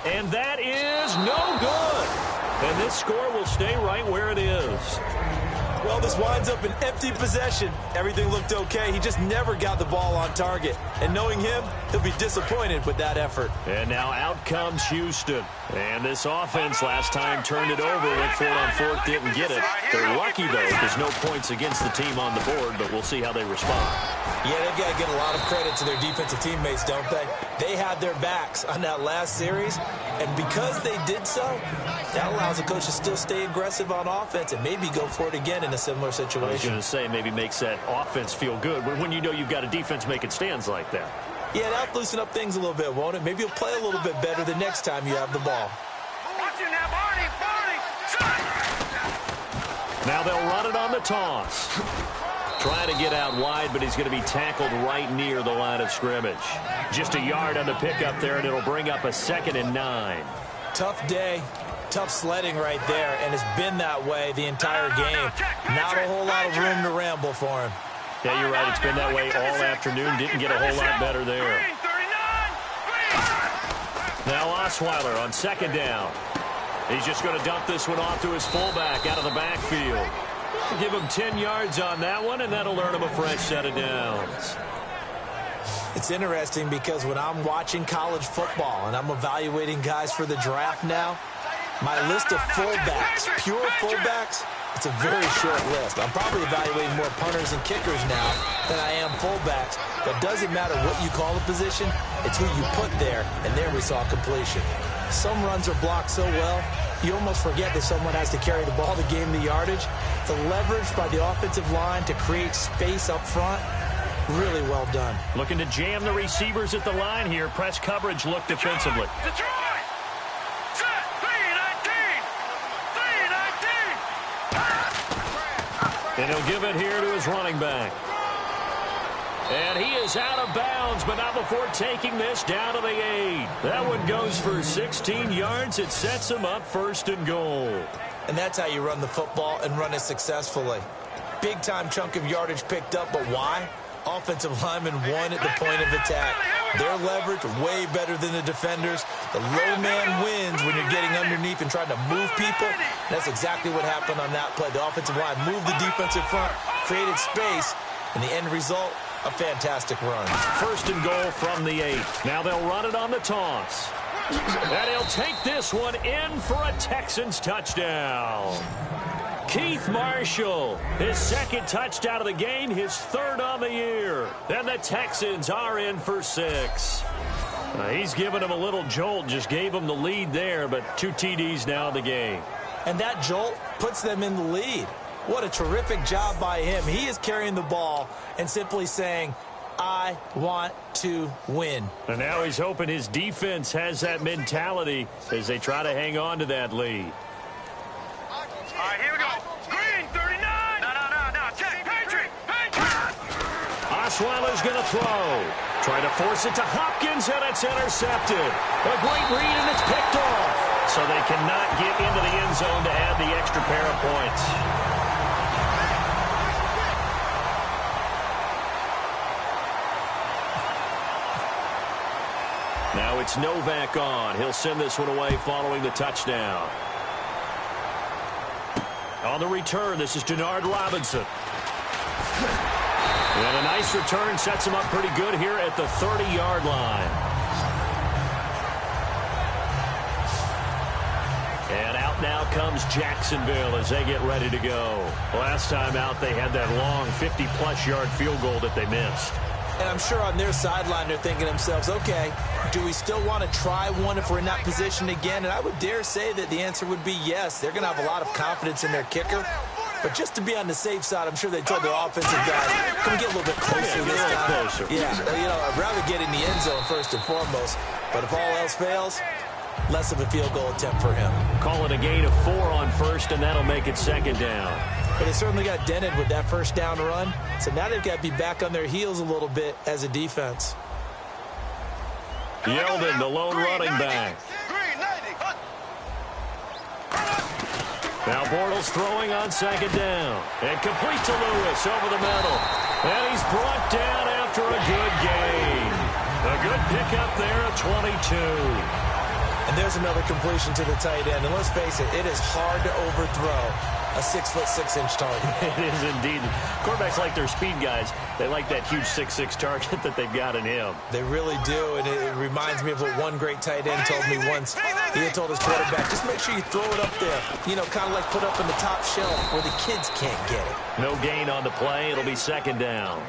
And that is no good. And this score will stay right where it is. Well, this winds up an empty possession. Everything looked okay. He just never got the ball on target. And knowing him, he'll be disappointed with that effort. And now out comes Houston. And this offense last time turned it over, went for it on fourth, didn't get it. They're lucky, though. There's no points against the team on the board, but we'll see how they respond. Yeah, they've got to get a lot of credit to their defensive teammates, don't they? They had their backs on that last series, and because they did so, that allows the coach to still stay aggressive on offense and maybe go for it again in a similar situation. I was going to say, maybe makes that offense feel good when you know you've got a defense making stands like that. Yeah, that'll loosen up things a little bit, won't it? Maybe you'll play a little bit better the next time you have the ball. Watch it now, Barney, Now they'll run it on the toss. Trying to get out wide, but he's going to be tackled right near the line of scrimmage. Just a yard on the pickup there, and it'll bring up a 2nd and 9. Tough day, tough sledding right there, and it's been that way the entire game. Not a whole lot of room to ramble for him. Yeah, you're right. It's been that way all afternoon. Didn't get a whole lot better there. Now Osweiler on 2nd down. He's just going to dump this one off to his fullback out of the backfield. Give him 10 yards on that one, and that'll earn him a fresh set of downs. It's interesting because when I'm watching college football and I'm evaluating guys for the draft now, my list of fullbacks, pure fullbacks, it's a very short list. I'm probably evaluating more punters and kickers now than I am fullbacks. But it doesn't matter what you call the position, it's who you put there, and there we saw completion. Some runs are blocked so well, you almost forget that someone has to carry the ball to gain the yardage. The leverage by the offensive line to create space up front, really well done. Looking to jam the receivers at the line here. Press coverage look defensively. Detroit! Set! 3-19! 3-19! And he'll give it here to his running back. And he is out of bounds, but not before taking this down to the 8. That one goes for 16 yards. It sets him up 1st and goal. And that's how you run the football and run it successfully. Big-time chunk of yardage picked up, but why? Offensive lineman won at the point of attack. Their leverage way better than the defenders. The low man wins when you're getting underneath and trying to move people. That's exactly what happened on that play. The offensive line moved the defensive front, created space, and the end result, a fantastic run. 1st and goal from the 8. Now they'll run it on the toss. And he'll take this one in for a Texans touchdown. Keith Marshall, his 2nd touchdown of the game, his 3rd on the year. And the Texans are in for 6. He's given them a little jolt, just gave them the lead there, but 2 TDs now in the game. And that jolt puts them in the lead. What a terrific job by him. He is carrying the ball and simply saying, I want to win. And now he's hoping his defense has that mentality as they try to hang on to that lead. All right, here we go. Green, 39. No. Check. Patriot. Osweiler's going to throw. Trying to force it to Hopkins, and it's intercepted. A great read, and it's picked off. So they cannot get into the end zone to add the extra pair of points. Now it's Novak on. He'll send this one away following the touchdown. On the return, this is Denard Robinson. And a nice return sets him up pretty good here at the 30-yard line. And out now comes Jacksonville as they get ready to go. Last time out, they had that long 50-plus yard field goal that they missed. And I'm sure on their sideline they're thinking to themselves, okay, do we still want to try one if we're in that position again? And I would dare say that the answer would be yes. They're going to have a lot of confidence in their kicker. But just to be on the safe side, I'm sure they told their offensive guys, come get a little bit closer this time. I'd rather get in the end zone first and foremost. But if all else fails, less of a field goal attempt for him. Call it a gain of 4 on 1st, and that'll make it 2nd down. But they certainly got dented with that 1st down run. So now they've got to be back on their heels a little bit as a defense. Yeldon, the lone running back. Now Bortles throwing on 2nd down. And complete to Lewis over the middle. And he's brought down after a good gain. A good pickup there at 22. And there's another completion to the tight end. And let's face it, it is hard to overthrow a 6'6" target. It is indeed. Quarterbacks like their speed guys. They like that huge 6'6" target that they've got in him. They really do, and it reminds me of what one great tight end told me once. He had told his quarterback, just make sure you throw it up there. You know, kind of like put up in the top shelf where the kids can't get it. No gain on the play. It'll be 2nd down.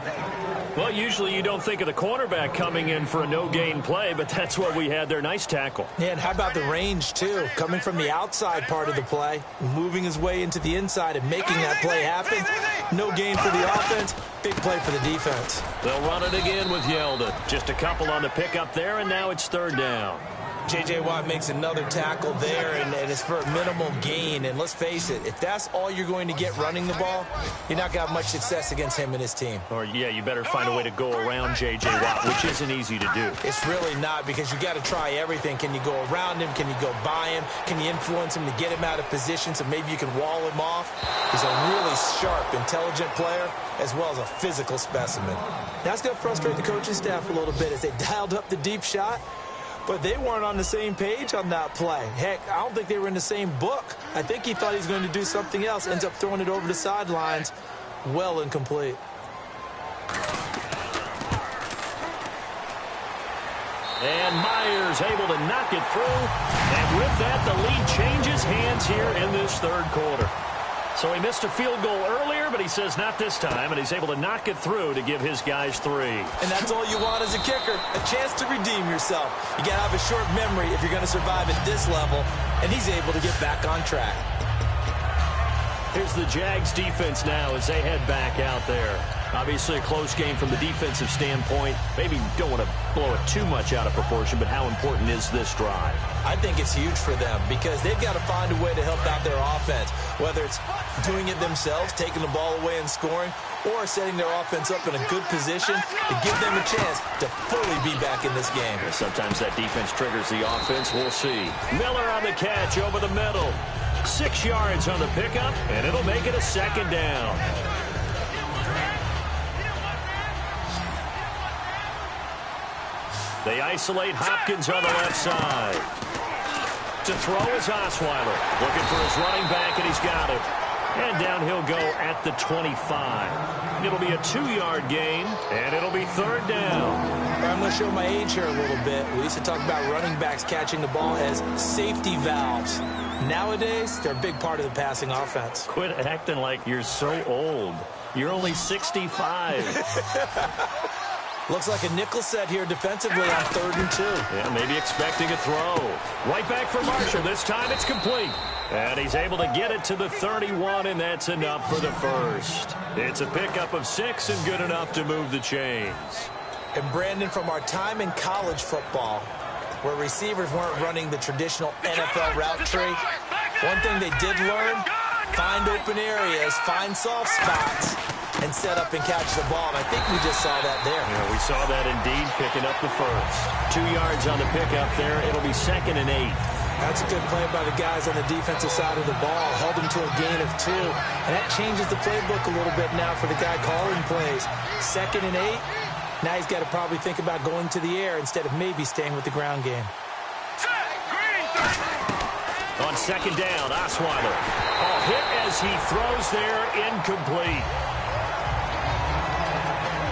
Well, usually you don't think of the cornerback coming in for a no-gain play, but that's what we had there. Nice tackle. Yeah, and how about the range, too? Coming from the outside part of the play, moving his way into the inside and making that play happen. No gain for the offense, big play for the defense. They'll run it again with Yeldon. Just a couple on the pickup there, and now it's 3rd down. J.J. Watt makes another tackle there, and it's for a minimal gain. And let's face it, if that's all you're going to get running the ball, you're not going to have much success against him and his team. Or, yeah, you better find a way to go around J.J. Watt, which isn't easy to do. It's really not, because you got to try everything. Can you go around him? Can you go by him? Can you influence him to get him out of position so maybe you can wall him off? He's a really sharp, intelligent player, as well as a physical specimen. That's going to frustrate the coaching staff a little bit as they dialed up the deep shot. But they weren't on the same page on that play. Heck, I don't think they were in the same book. I think he thought he was going to do something else. Ends up throwing it over the sidelines. Well incomplete. And Myers able to knock it through. And with that, the lead changes hands here in this 3rd quarter. So he missed a field goal earlier, but he says not this time, and he's able to knock it through to give his guys 3. And that's all you want as a kicker, a chance to redeem yourself. You got to have a short memory if you're going to survive at this level, and he's able to get back on track. Here's the Jags defense now as they head back out there. Obviously a close game from the defensive standpoint. Maybe don't want to blow it too much out of proportion, but how important is this drive? I think it's huge for them because they've got to find a way to help out their offense. whether it's doing it themselves, taking the ball away and scoring, or setting their offense up in a good position to give them a chance to fully be back in this game. Yeah, sometimes that defense triggers the offense. We'll see. Miller on the catch over the middle. 6 yards on the pickup, and it'll make it a second down. They isolate Hopkins on the left side. To throw is Osweiler. Looking for his running back, and he's got it. And down he'll go at the 25. It'll be a 2-yard gain, and it'll be third down. I'm going to show my age here a little bit. We used to talk about running backs catching the ball as safety valves. Nowadays, they're a big part of the passing offense. Quit acting like you're so old. You're only 65. Looks like a nickel set here defensively on 3rd and 2. Yeah, maybe expecting a throw. Right back for Marshall. This time it's complete. And he's able to get it to the 31, and that's enough for the first. It's a pickup of 6 and good enough to move the chains. And Brandon, from our time in college football, where receivers weren't running the traditional NFL route tree, one thing they did learn, find open areas, find soft spots, and set up and catch the ball. And I think we just saw that there. Yeah, we saw that indeed, picking up the first. 2 yards on the pickup there. It'll be 2nd and 8. That's a good play by the guys on the defensive side of the ball. Held him to a gain of 2. And that changes the playbook a little bit now for the guy calling plays. 2nd and 8. Now he's got to probably think about going to the air instead of maybe staying with the ground game. On 2nd down, Osweiler. Hit as he throws there, incomplete.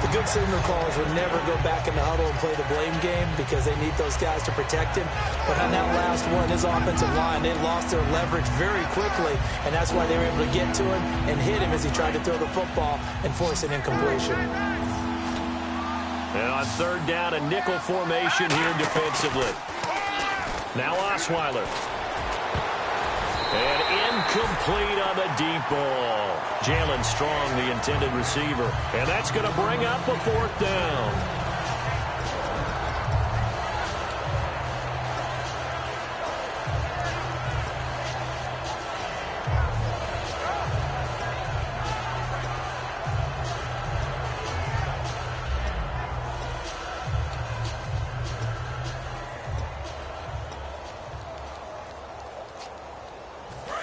The good signal callers would never go back in the huddle and play the blame game because they need those guys to protect him. But on that last one, his offensive line, they lost their leverage very quickly, and that's why they were able to get to him and hit him as he tried to throw the football and force an incompletion. And on 3rd down, a nickel formation here defensively. Now Osweiler. And incomplete on the deep ball. Jalen Strong, the intended receiver. And that's going to bring up a 4th down.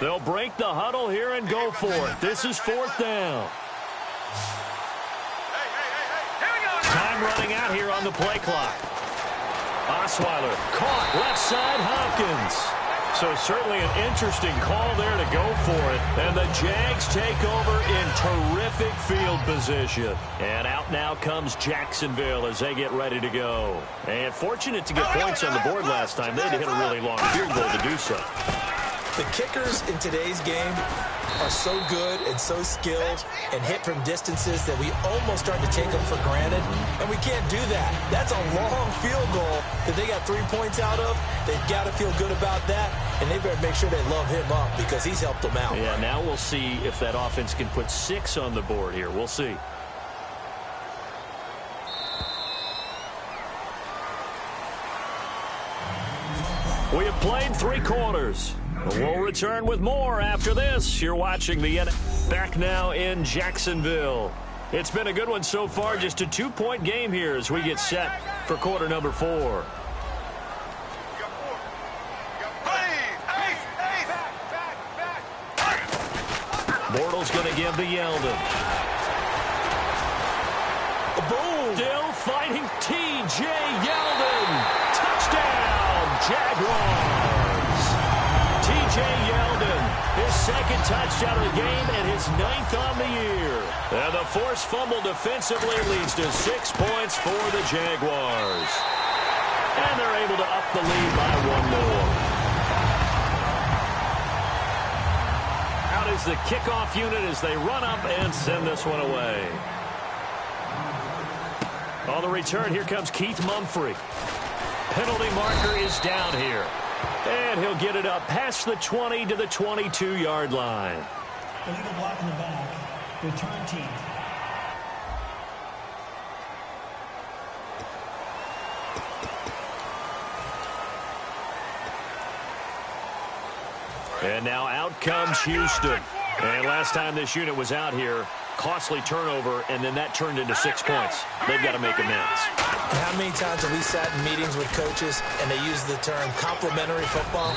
They'll break the huddle here and go for it. This is 4th down. Time running out here on the play clock. Osweiler caught left side Hopkins. So certainly an interesting call there to go for it. And the Jags take over in terrific field position. And out now comes Jacksonville as they get ready to go. And fortunate to get points on the board last time. They had to hit a really long field goal to do so. The kickers in today's game are so good and so skilled and hit from distances that we almost start to take them for granted, and we can't do that. That's a long field goal that they got 3 points out of. They've got to feel good about that, and they better make sure they love him up because he's helped them out. Yeah, now we'll see if that offense can put 6 on the board here. We'll see. We have played 3 quarters. We'll return with more after this. You're watching the back now in Jacksonville. It's been a good one so far. Just a 2-point game here as we get set for quarter number 4. Bortles going to give to Yeldon. Boom! Still fighting T.J. Yeldon. Touchdown, Jaguars. T.J. Yeldon, his 2nd touchdown of the game and his 9th on the year. And the forced fumble defensively leads to 6 points for the Jaguars. And they're able to up the lead by 1 more. Out is the kickoff unit as they run up and send this one away. On the return, here comes Keith Mumphrey. Penalty marker is down here. And he'll get it up past the 20 to the 22-yard line. Illegal block in the back. Return team. And now out comes Houston. And last time this unit was out here, costly turnover, and then that turned into 6 points. They've got to make amends. How many times have we sat in meetings with coaches and they use the term complementary football?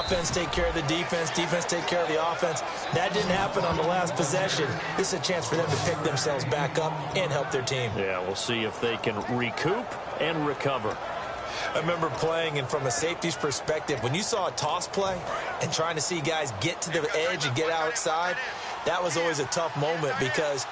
Offense take care of the defense, defense take care of the offense. That didn't happen on the last possession. This is a chance for them to pick themselves back up and help their team. Yeah, we'll see if they can recoup and recover. I remember playing, and from a safety's perspective, when you saw a toss play and trying to see guys get to the edge and get outside, that was always a tough moment because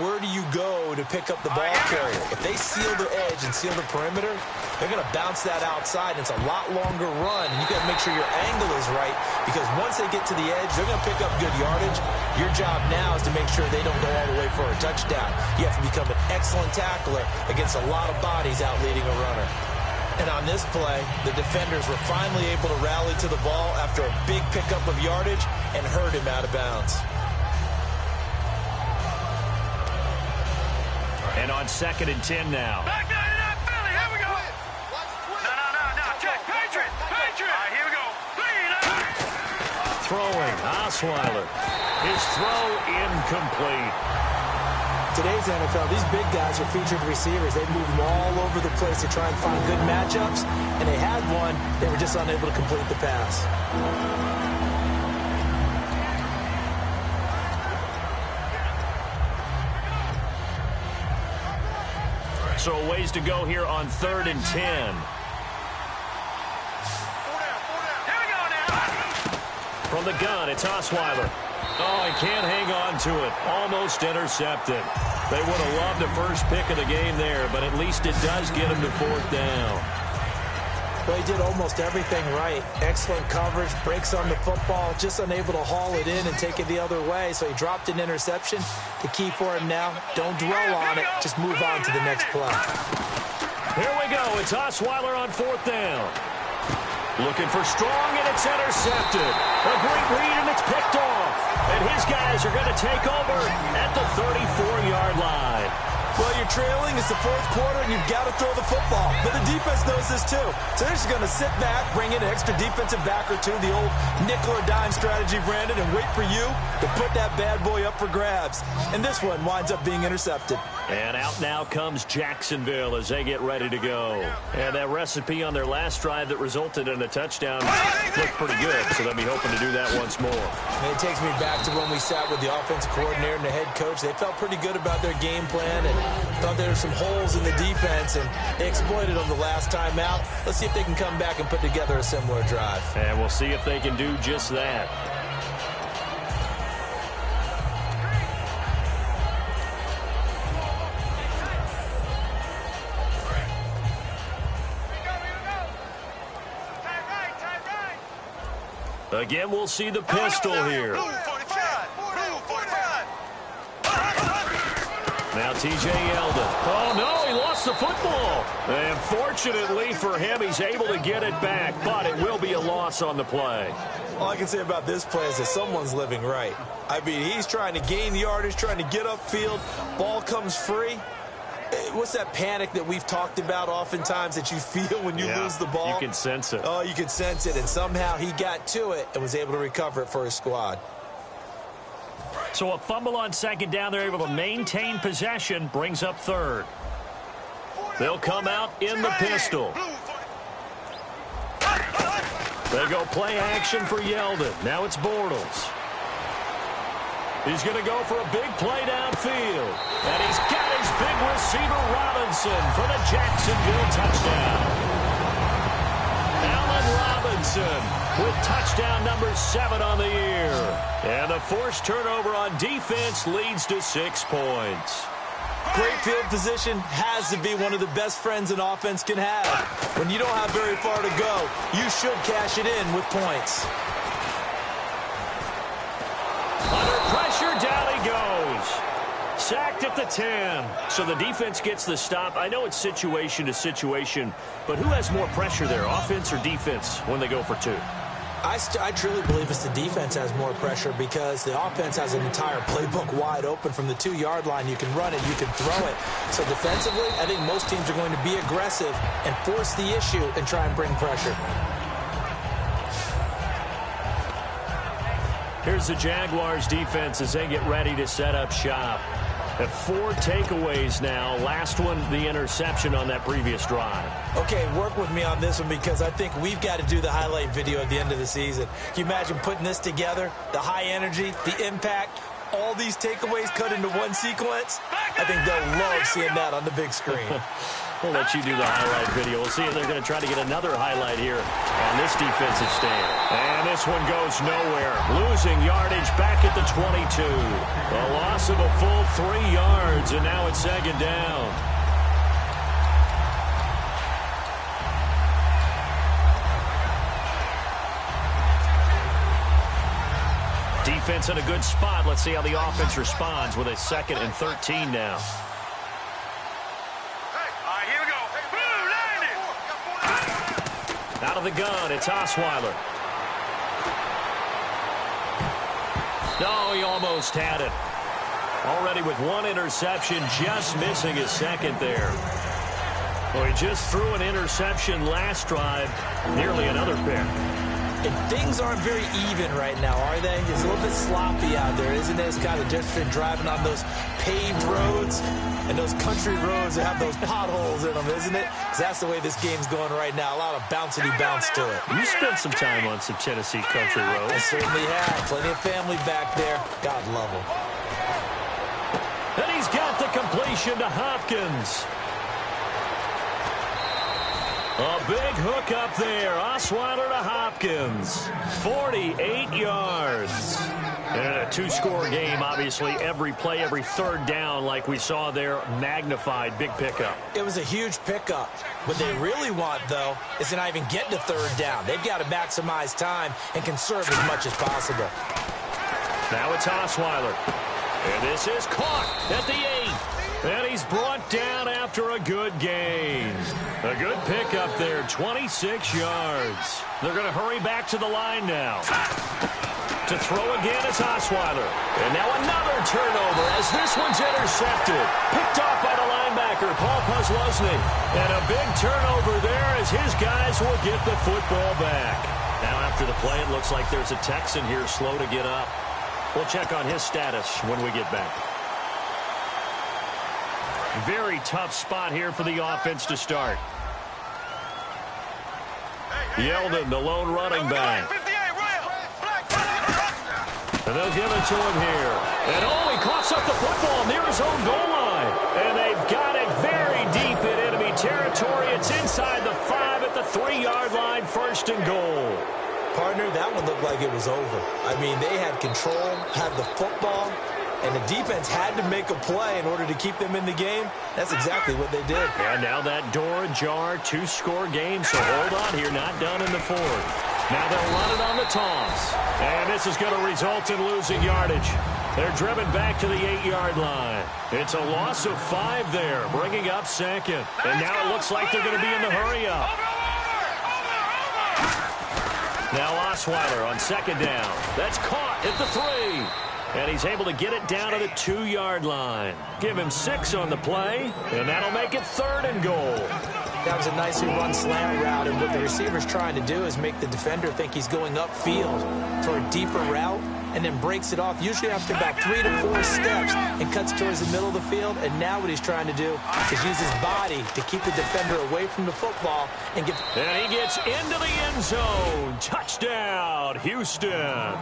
where do you go to pick up the ball carrier? If they seal the edge and seal the perimeter, they're going to bounce that outside, and it's a lot longer run. And you got to make sure your angle is right because once they get to the edge, they're going to pick up good yardage. Your job now is to make sure they don't go all the way for a touchdown. You have to become an excellent tackler against a lot of bodies out leading a runner. And on this play, the defenders were finally able to rally to the ball after a big pickup of yardage and hurt him out of bounds. And on 2nd and 10 now. Back 99 Philly, here we go. No, check, Patriot. All right, here we go. Throwing, Osweiler. His throw incomplete. Today's NFL, these big guys are featured receivers. They move them all over the place to try and find good matchups, and they had one. They were just unable to complete the pass. So a ways to go here on 3rd and 10. Here we go now. From the gun, it's Osweiler. Oh, he can't hang on to it. Almost intercepted. They would have loved the first pick of the game there, but at least it does get him to 4th down. Well, he did almost everything right. Excellent coverage, breaks on the football, just unable to haul it in and take it the other way. So he dropped an interception. The key for him now, don't dwell on it. Just move on to the next play. Here we go. It's Osweiler on 4th down. Looking for strong, and it's intercepted. A great read, and it's picked off. And his guys are going to take over at the 34-yard line. Well, you're trailing. It's the 4th quarter, and you've got to throw the football. But the defense knows this, too. So they're just going to sit back, bring in an extra defensive back or two, the old nickel or dime strategy, Brandon, and wait for you to put that bad boy up for grabs. And this one winds up being intercepted. And out now comes Jacksonville as they get ready to go. And that recipe on their last drive that resulted in a touchdown looked pretty good, so they'll be hoping to do that once more. And it takes me back to when we sat with the offensive coordinator and the head coach. They felt pretty good about their game plan and thought there were some holes in the defense, and they exploited them the last time out. Let's see if they can come back and put together a similar drive. And we'll see if they can do just that. Again, we'll see the pistol here. Now T.J. Yeldon. Oh, no, he lost the football. And fortunately for him, he's able to get it back, but it will be a loss on the play. All I can say about this play is that someone's living right. I mean, he's trying to gain yardage, trying to get upfield. Ball comes free. What's that panic that we've talked about oftentimes that you feel when you lose the ball? You can sense it. Oh, you can sense it, and somehow he got to it and was able to recover it for his squad. So a fumble on 2nd down. They're able to maintain possession, brings up 3rd. They'll come out in the pistol. They go play action for Yeldon. Now it's Bortles. He's going to go for a big play downfield. And he's got his big receiver, Robinson, for the Jacksonville touchdown. Allen Robinson with touchdown number 7 on the year. And the forced turnover on defense leads to 6 points. Great field position has to be one of the best friends an offense can have. When you don't have very far to go, you should cash it in with points. Under pressure, down he goes. Sacked at the 10. So the defense gets the stop. I know it's situation to situation, but who has more pressure there, offense or defense, when they go for 2? I truly believe it's the defense has more pressure because the offense has an entire playbook wide open from the 2-yard line. You can run it, you can throw it. So defensively, I think most teams are going to be aggressive and force the issue and try and bring pressure. Here's the Jaguars defense as they get ready to set up shop. Have 4 takeaways now. Last one, the interception on that previous drive. Okay, work with me on this one because I think we've got to do the highlight video at the end of the season. Can you imagine putting this together? The high energy, the impact, all these takeaways cut into one sequence? I think they'll love seeing that on the big screen. We'll let you do the highlight video. We'll see if they're going to try to get another highlight here on this defensive stand. And this one goes nowhere. Losing yardage back at the 22. A loss of a full 3 yards, and now it's 2nd down. Defense in a good spot. Let's see how the offense responds with a 2nd and 13 now. Out of the gun, it's Osweiler. No, he almost had it. Already with 1 interception, just missing his 2nd there. Well, he just threw an interception last drive, nearly another pick. And things aren't very even right now, are they? It's a little bit sloppy out there, isn't it? It's kind of different driving on those paved roads and those country roads that have those potholes in them, isn't it? Because that's the way this game's going right now. A lot of bouncy bounce to it. You spent some time on some Tennessee country roads. I certainly have. Plenty of family back there. God love them. And he's got the completion to Hopkins. A big hook up there. Osweiler to Hopkins. 48 yards. And a 2-score game, obviously. Every play, every 3rd down, like we saw there, magnified. Big pickup. It was a huge pickup. What they really want, though, is to not even get to 3rd down. They've got to maximize time and conserve as much as possible. Now it's Osweiler. And this is caught at the 8. And he's brought down after a good gain. A good pickup there, 26 yards. They're going to hurry back to the line now. To throw again is Osweiler. And now another turnover as this one's intercepted. Picked off by the linebacker, Paul Posluszny. And a big turnover there as his guys will get the football back. Now after the play, it looks like there's a Texan here slow to get up. We'll check on his status when we get back. Very tough spot here for the offense to start. Yeldon, the lone running back. And they'll give it to him here. And he coughs up the football near his own goal line. And they've got it very deep in enemy territory. It's inside the 5 at the 3-yard line, 1st and goal. Partner, that one looked like it was over. I mean, they had control, had the football, and the defense had to make a play in order to keep them in the game. That's exactly what they did. And now that door ajar, 2-score game, so hold on here, not done in the 4th. Now they'll run it on the toss. And this is going to result in losing yardage. They're driven back to the 8-yard line. It's a loss of 5 there, bringing up 2nd. And now it looks like they're going to be in the hurry-up. Now Osweiler on 2nd down. That's caught at the 3. And he's able to get it down to the 2-yard line. Give him 6 on the play, and that'll make it 3rd and goal. That was a nicely run slant route, and what the receiver's trying to do is make the defender think he's going upfield for a deeper route, and then breaks it off, usually after about 3 to 4 steps, and cuts towards the middle of the field. And now what he's trying to do is use his body to keep the defender away from the football and get... And he gets into the end zone. Touchdown, Houston.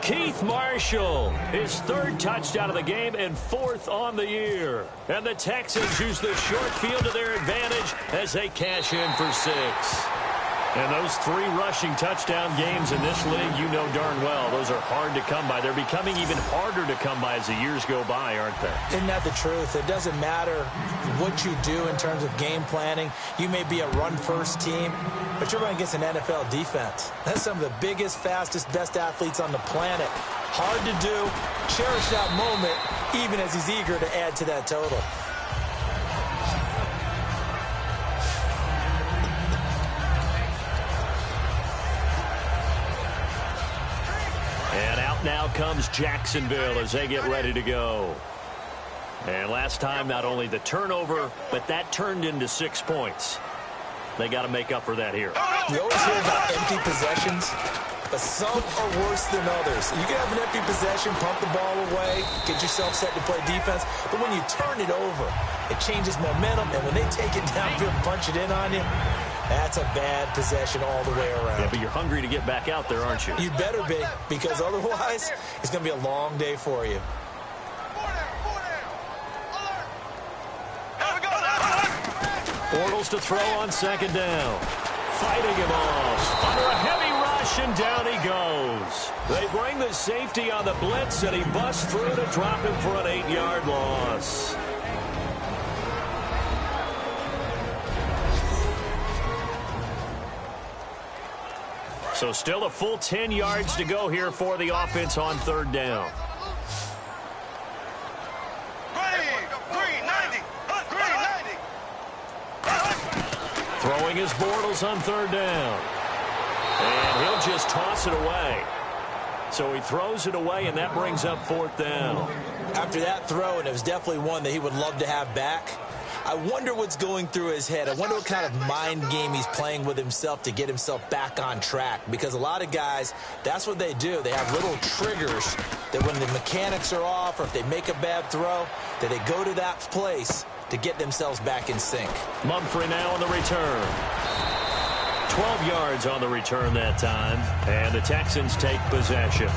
Keith Marshall, his 3rd touchdown of the game and 4th on the year. And the Texans use the short field to their advantage as they cash in for 6. And those 3 rushing touchdown games in this league, you know darn well, those are hard to come by. They're becoming even harder to come by as the years go by, aren't they? Isn't that the truth? It doesn't matter what you do in terms of game planning. You may be a run-first team, but you're running against an NFL defense. That's some of the biggest, fastest, best athletes on the planet. Hard to do. Cherish that moment, even as he's eager to add to that total. And out now comes Jacksonville as they get ready to go. And last time, not only the turnover, but that turned into 6 points. They got to make up for that here. You always hear about empty possessions. but some are worse than others. You can have an empty possession, pump the ball away, get yourself set to play defense, but when you turn it over, it changes momentum, and when they take it downfield and punch it in on you, that's a bad possession all the way around. Yeah, but you're hungry to get back out there, aren't you? You better be, because otherwise, it's going to be a long day for you. Bortles to throw on second down. Fighting him off. Under a heavy rush, and down he goes. They bring the safety on the blitz, and he busts through to drop him for an 8-yard loss. So still a full 10 yards to go here for the offense on third down. Throwing his Bortles on third down. And he'll just toss it away. So he throws it away, and that brings up fourth down. After that throw, and it was definitely one that he would love to have back, I wonder what's going through his head. I wonder what kind of mind game he's playing with himself to get himself back on track. Because a lot of guys, that's what they do. They have little triggers that when the mechanics are off or if they make a bad throw, that they go to that place to get themselves back in sync. Mumphrey now on the return. 12 yards on the return that time. And the Texans take possession.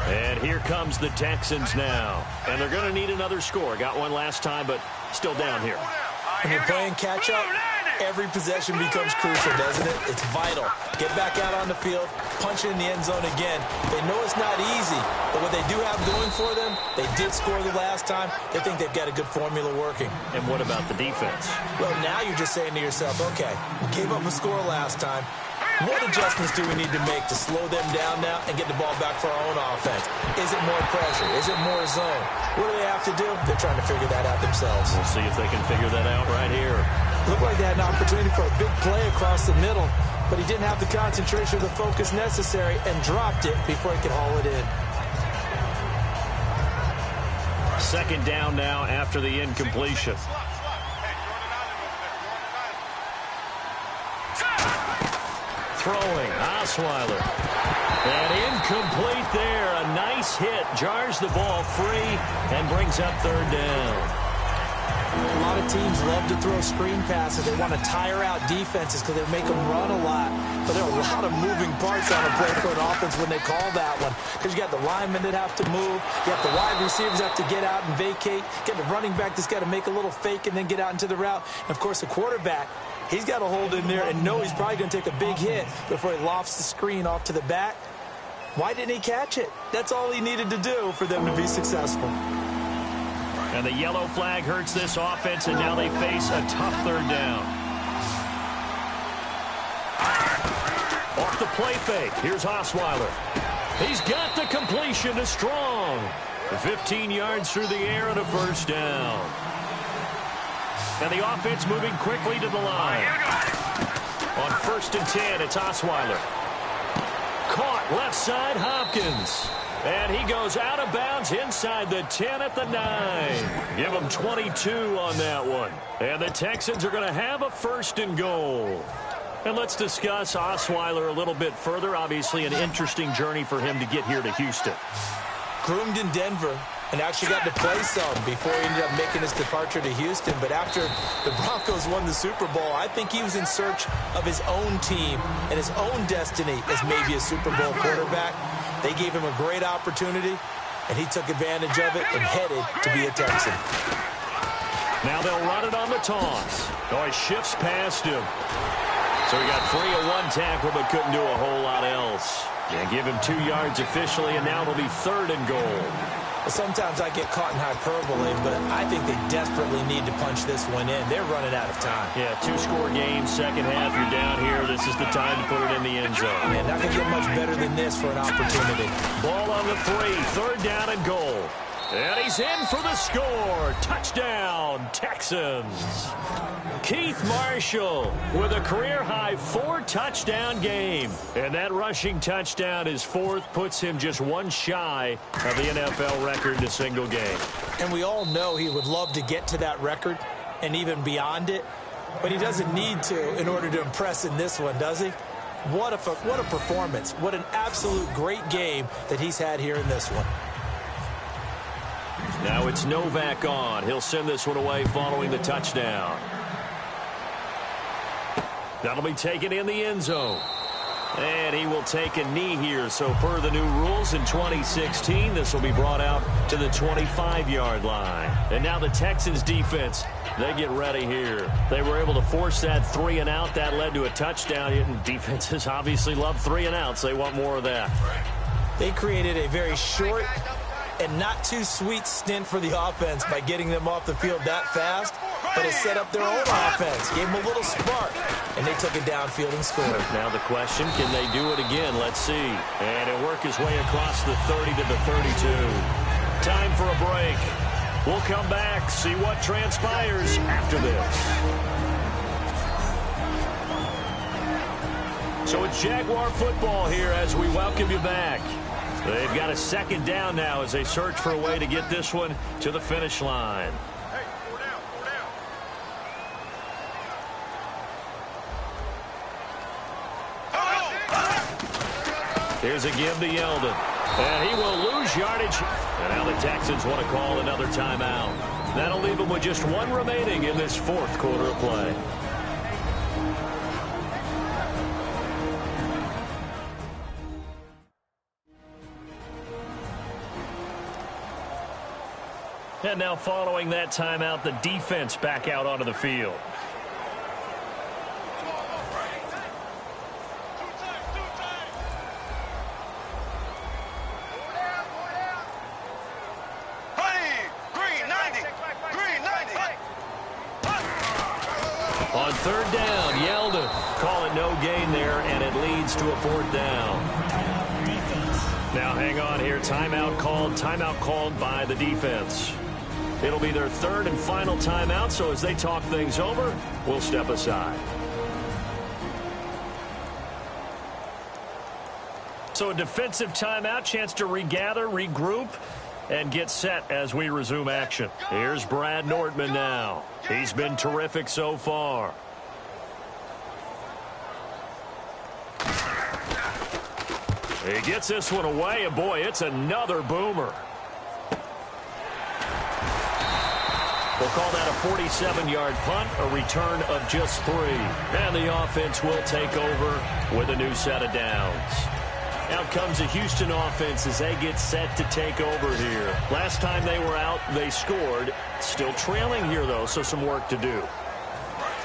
And here comes the Texans now. And they're going to need another score. Got one last time, but still down here. When you're playing catch-up, every possession becomes crucial, doesn't it? It's vital. Get back out on the field, punch it in the end zone again. They know it's not easy, but what they do have going for them, they did score the last time. They think they've got a good formula working. And what about the defense? Well, now you're just saying to yourself, okay, we gave up a score last time. What adjustments do we need to make to slow them down now and get the ball back for our own offense? Is it more pressure? Is it more zone? What do they have to do? They're trying to figure that out themselves. We'll see if they can figure that out right here. Looked like they had an opportunity for a big play across the middle, but he didn't have the concentration or the focus necessary and dropped it before he could haul it in. Second down now after the incompletion. Throwing, Osweiler. And incomplete there. A nice hit. Jars the ball free and brings up third down. A lot of teams love to throw screen passes. They want to tire out defenses because they make them run a lot. But there are a lot of moving parts on a play for an offense when they call that one. Because you got the linemen that have to move. You got the wide receivers that have to get out and vacate. You got the running back that's got to make a little fake and then get out into the route. And, of course, the quarterback, he's got to hold in there and know he's probably going to take a big hit before he lofts the screen off to the back. Why didn't he catch it? That's all he needed to do for them to be successful. And the yellow flag hurts this offense, and now they face a tough third down. Off the play fake. Here's Osweiler. He's got the completion to Strong. 15 yards through the air and a first down. And the offense moving quickly to the line. On 1st and 10, it's Osweiler. Caught left side, Hopkins. And he goes out of bounds inside the 10 at the 9. Give him 22 on that one. And the Texans are going to have a 1st and goal. And let's discuss Osweiler a little bit further. Obviously an interesting journey for him to get here to Houston. Groomed in Denver and actually got to play some before he ended up making his departure to Houston. But after the Broncos won the Super Bowl, I think he was in search of his own team and his own destiny as maybe a Super Bowl quarterback. They gave him a great opportunity, and he took advantage of it and headed to be a Texan. Now they'll run it on the toss. Oh, he shifts past him. So he got free of one tackle but couldn't do a whole lot else. Yeah, give him 2 yards officially, and now it'll be 3rd and goal. Well, sometimes I get caught in hyperbole, but I think they desperately need to punch this one in. They're running out of time. Yeah, 2-score game, second half, you're down here. This is the time to put it in the end zone. Man, not going to get much better than this for an opportunity. Ball on the 3, 3rd down and goal. And he's in for the score. Touchdown, Texans. Keith Marshall with a career-high 4-touchdown game. And that rushing touchdown, his 4th, puts him just one shy of the NFL record in a single game. And we all know he would love to get to that record and even beyond it. But he doesn't need to in order to impress in this one, does he? What a performance. What an absolute great game that he's had here in this one. Now it's Novak on. He'll send this one away following the touchdown. That'll be taken in the end zone. And he will take a knee here. So per the new rules in 2016, this will be brought out to the 25-yard line. And now the Texans defense, they get ready here. They were able to force that 3-and-out. That led to a touchdown. And defenses obviously love 3-and-outs. They want more of that. They created a very short and not too sweet stint for the offense by getting them off the field that fast, but it set up their own offense, gave them a little spark, and they took it downfield and scored. Now the question, can they do it again? Let's see. And it worked his way across the 30 to the 32. Time for a break. We'll come back, see what transpires after this. So it's Jaguar football here as we welcome you back. They've got a 2nd down now as they search for a way to get this one to the finish line. Hey, 4 down, 4 down. Here's a give to Yeldon. And he will lose yardage. And now the Texans want to call another timeout. That'll leave them with just 1 remaining in this 4th quarter of play. And now following that timeout, the defense back out onto the field. On 3rd down, Yeldon. Call it no gain there, and it leads to a 4th down. Now hang on here. Timeout called by the defense. It'll be their 3rd and final timeout, so as they talk things over, we'll step aside. So a defensive timeout, chance to regather, regroup, and get set as we resume action. Here's Brad Nordman now. He's been terrific so far. He gets this one away, and boy, it's another boomer. We'll call that a 47-yard punt, a return of just 3. And the offense will take over with a new set of downs. Out comes the Houston offense as they get set to take over here. Last time they were out, they scored. Still trailing here, though, so some work to do.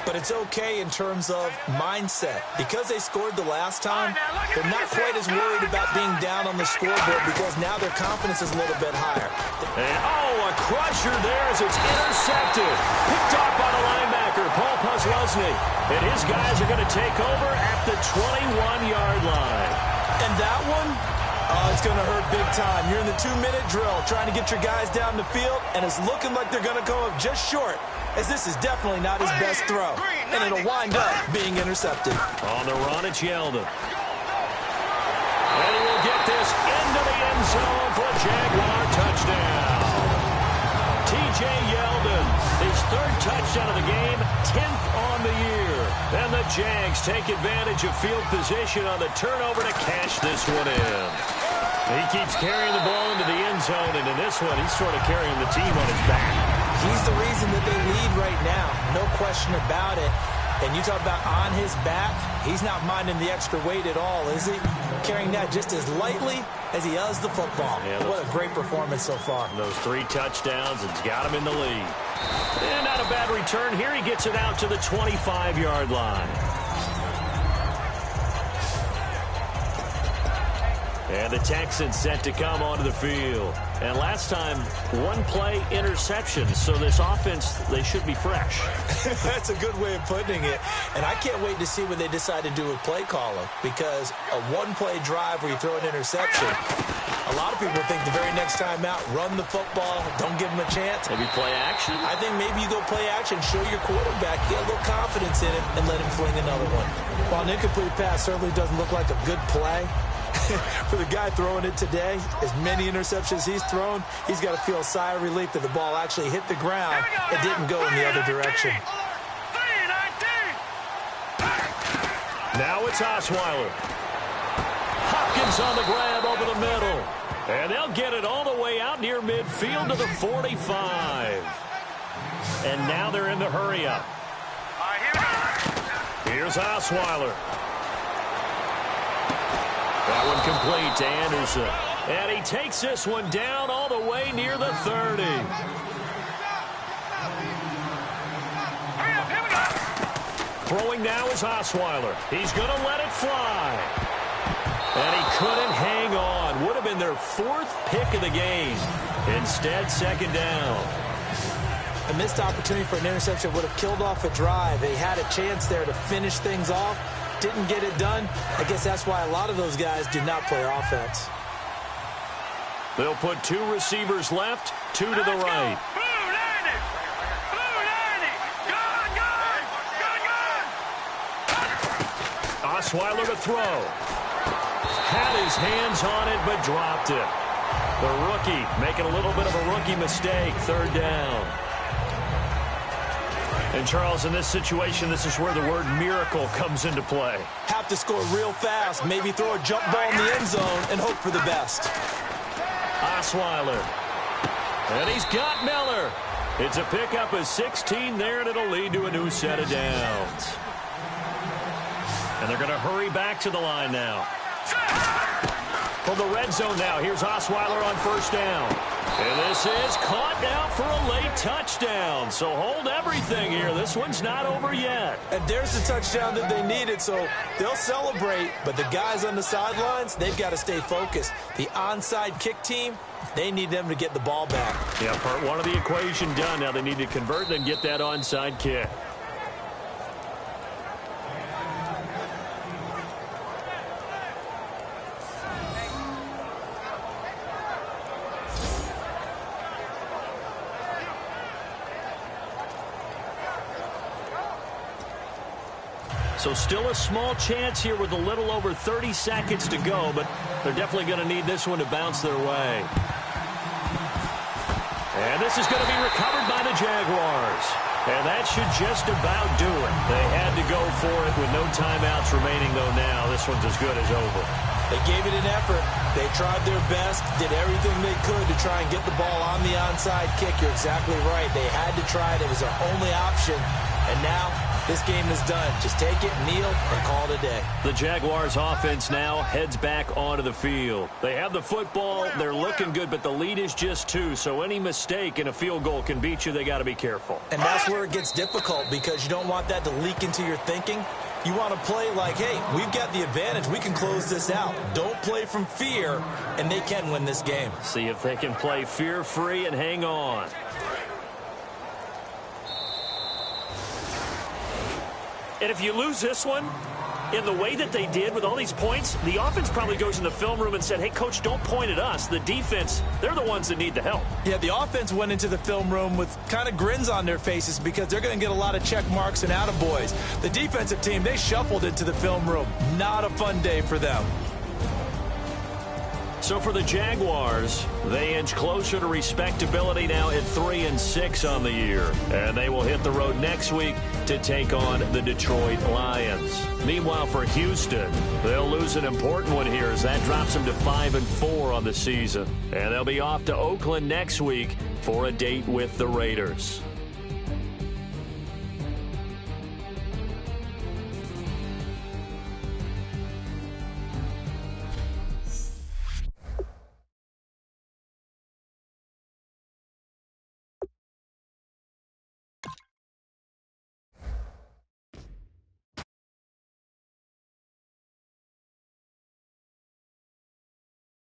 But it's okay in terms of mindset. Because they scored the last time, they're not quite as worried about being down on the scoreboard because now their confidence is a little bit higher. And, a crusher there as it's intercepted. Picked off by the linebacker, Paul Posluszny. And his guys are going to take over at the 21-yard line. And that one, it's going to hurt big time. You're in the 2-minute drill trying to get your guys down the field, and it's looking like they're going to come up just short, as this is definitely not his best throw. And it'll wind up being intercepted. On the run, it's Yeldon. And he will get this into the end zone for a Jaguar touchdown. T.J. Yeldon, his 3rd touchdown of the game, 10th on the year. And the Jags take advantage of field position on the turnover to cash this one in. He keeps carrying the ball into the end zone, and in this one, he's sort of carrying the team on his back. He's the reason that they lead right now. No question about it. And you talk about on his back, he's not minding the extra weight at all, is he? Carrying that just as lightly as he does the football. Yeah, what a great performance so far. Those 3 touchdowns, it's got him in the lead. And not a bad return. Here he gets it out to the 25-yard line. And the Texans set to come onto the field. And last time, 1-play interception. So this offense, they should be fresh. That's a good way of putting it. And I can't wait to see what they decide to do with play calling. Because a 1-play drive where you throw an interception, A lot of people think the very next time out, run the football, don't give him a chance. Maybe play action? I think maybe you go play action, show your quarterback, get a little confidence in him, and let him fling another one. While an incomplete pass certainly doesn't look like a good play, for the guy throwing it today, as many interceptions he's thrown, he's got to feel a sigh of relief that the ball actually hit the ground and didn't go in the other direction. Now it's Osweiler. Hopkins on the grab over the middle. And they'll get it all the way out near midfield to the 45. And now they're in the hurry-up. Here's Osweiler. That one complete to Anderson. And he takes this one down all the way near the 30. Throwing now is Osweiler. He's going to let it fly. And he couldn't hang on. Would have been their 4th pick of the game. Instead, 2nd down. A missed opportunity for an interception would have killed off a drive. They had a chance there to finish things off. Didn't get it done. I guess that's why a lot of those guys do not play offense. They'll put 2 receivers left, 2 to the right. Osweiler to throw. Had his hands on it, but dropped it. The rookie making a little bit of a rookie mistake. 3rd down. And, Charles, in this situation, this is where the word miracle comes into play. Have to score real fast, maybe throw a jump ball in the end zone and hope for the best. Osweiler. And he's got Miller. It's a pickup of 16 there, and it'll lead to a new set of downs. And they're going to hurry back to the line now. From the red zone now, here's Osweiler on 1st down. And this is caught now for a late touchdown. So hold everything here. This one's not over yet. And there's the touchdown that they needed, so they'll celebrate. But the guys on the sidelines, they've got to stay focused. The onside kick team, they need them to get the ball back. Yeah, part 1 of the equation done. Now they need to convert and get that onside kick. So still a small chance here with a little over 30 seconds to go, but they're definitely going to need this one to bounce their way. And this is going to be recovered by the Jaguars. And that should just about do it. They had to go for it with no timeouts remaining, though now this one's as good as over. They gave it an effort. They tried their best, did everything they could to try and get the ball on the onside kick. You're exactly right. They had to try it. It was their only option. And now this game is done. Just take it, kneel, and call it a day. The Jaguars offense now heads back onto the field. They have the football. They're looking good, but the lead is just 2. So any mistake in a field goal can beat you. They got to be careful. And that's where it gets difficult because you don't want that to leak into your thinking. You want to play like, hey, we've got the advantage. We can close this out. Don't play from fear, and they can win this game. See if they can play fear-free and hang on. And if you lose this one, in the way that they did with all these points, the offense probably goes in the film room and said, hey, coach, don't point at us. The defense, they're the ones that need the help. Yeah, the offense went into the film room with kind of grins on their faces because they're going to get a lot of check marks and attaboys. The defensive team, they shuffled into the film room. Not a fun day for them. So for the Jaguars, they inch closer to respectability now at 3-6 on the year. And they will hit the road next week to take on the Detroit Lions. Meanwhile, for Houston, they'll lose an important one here as that drops them to 5-4 on the season. And they'll be off to Oakland next week for a date with the Raiders.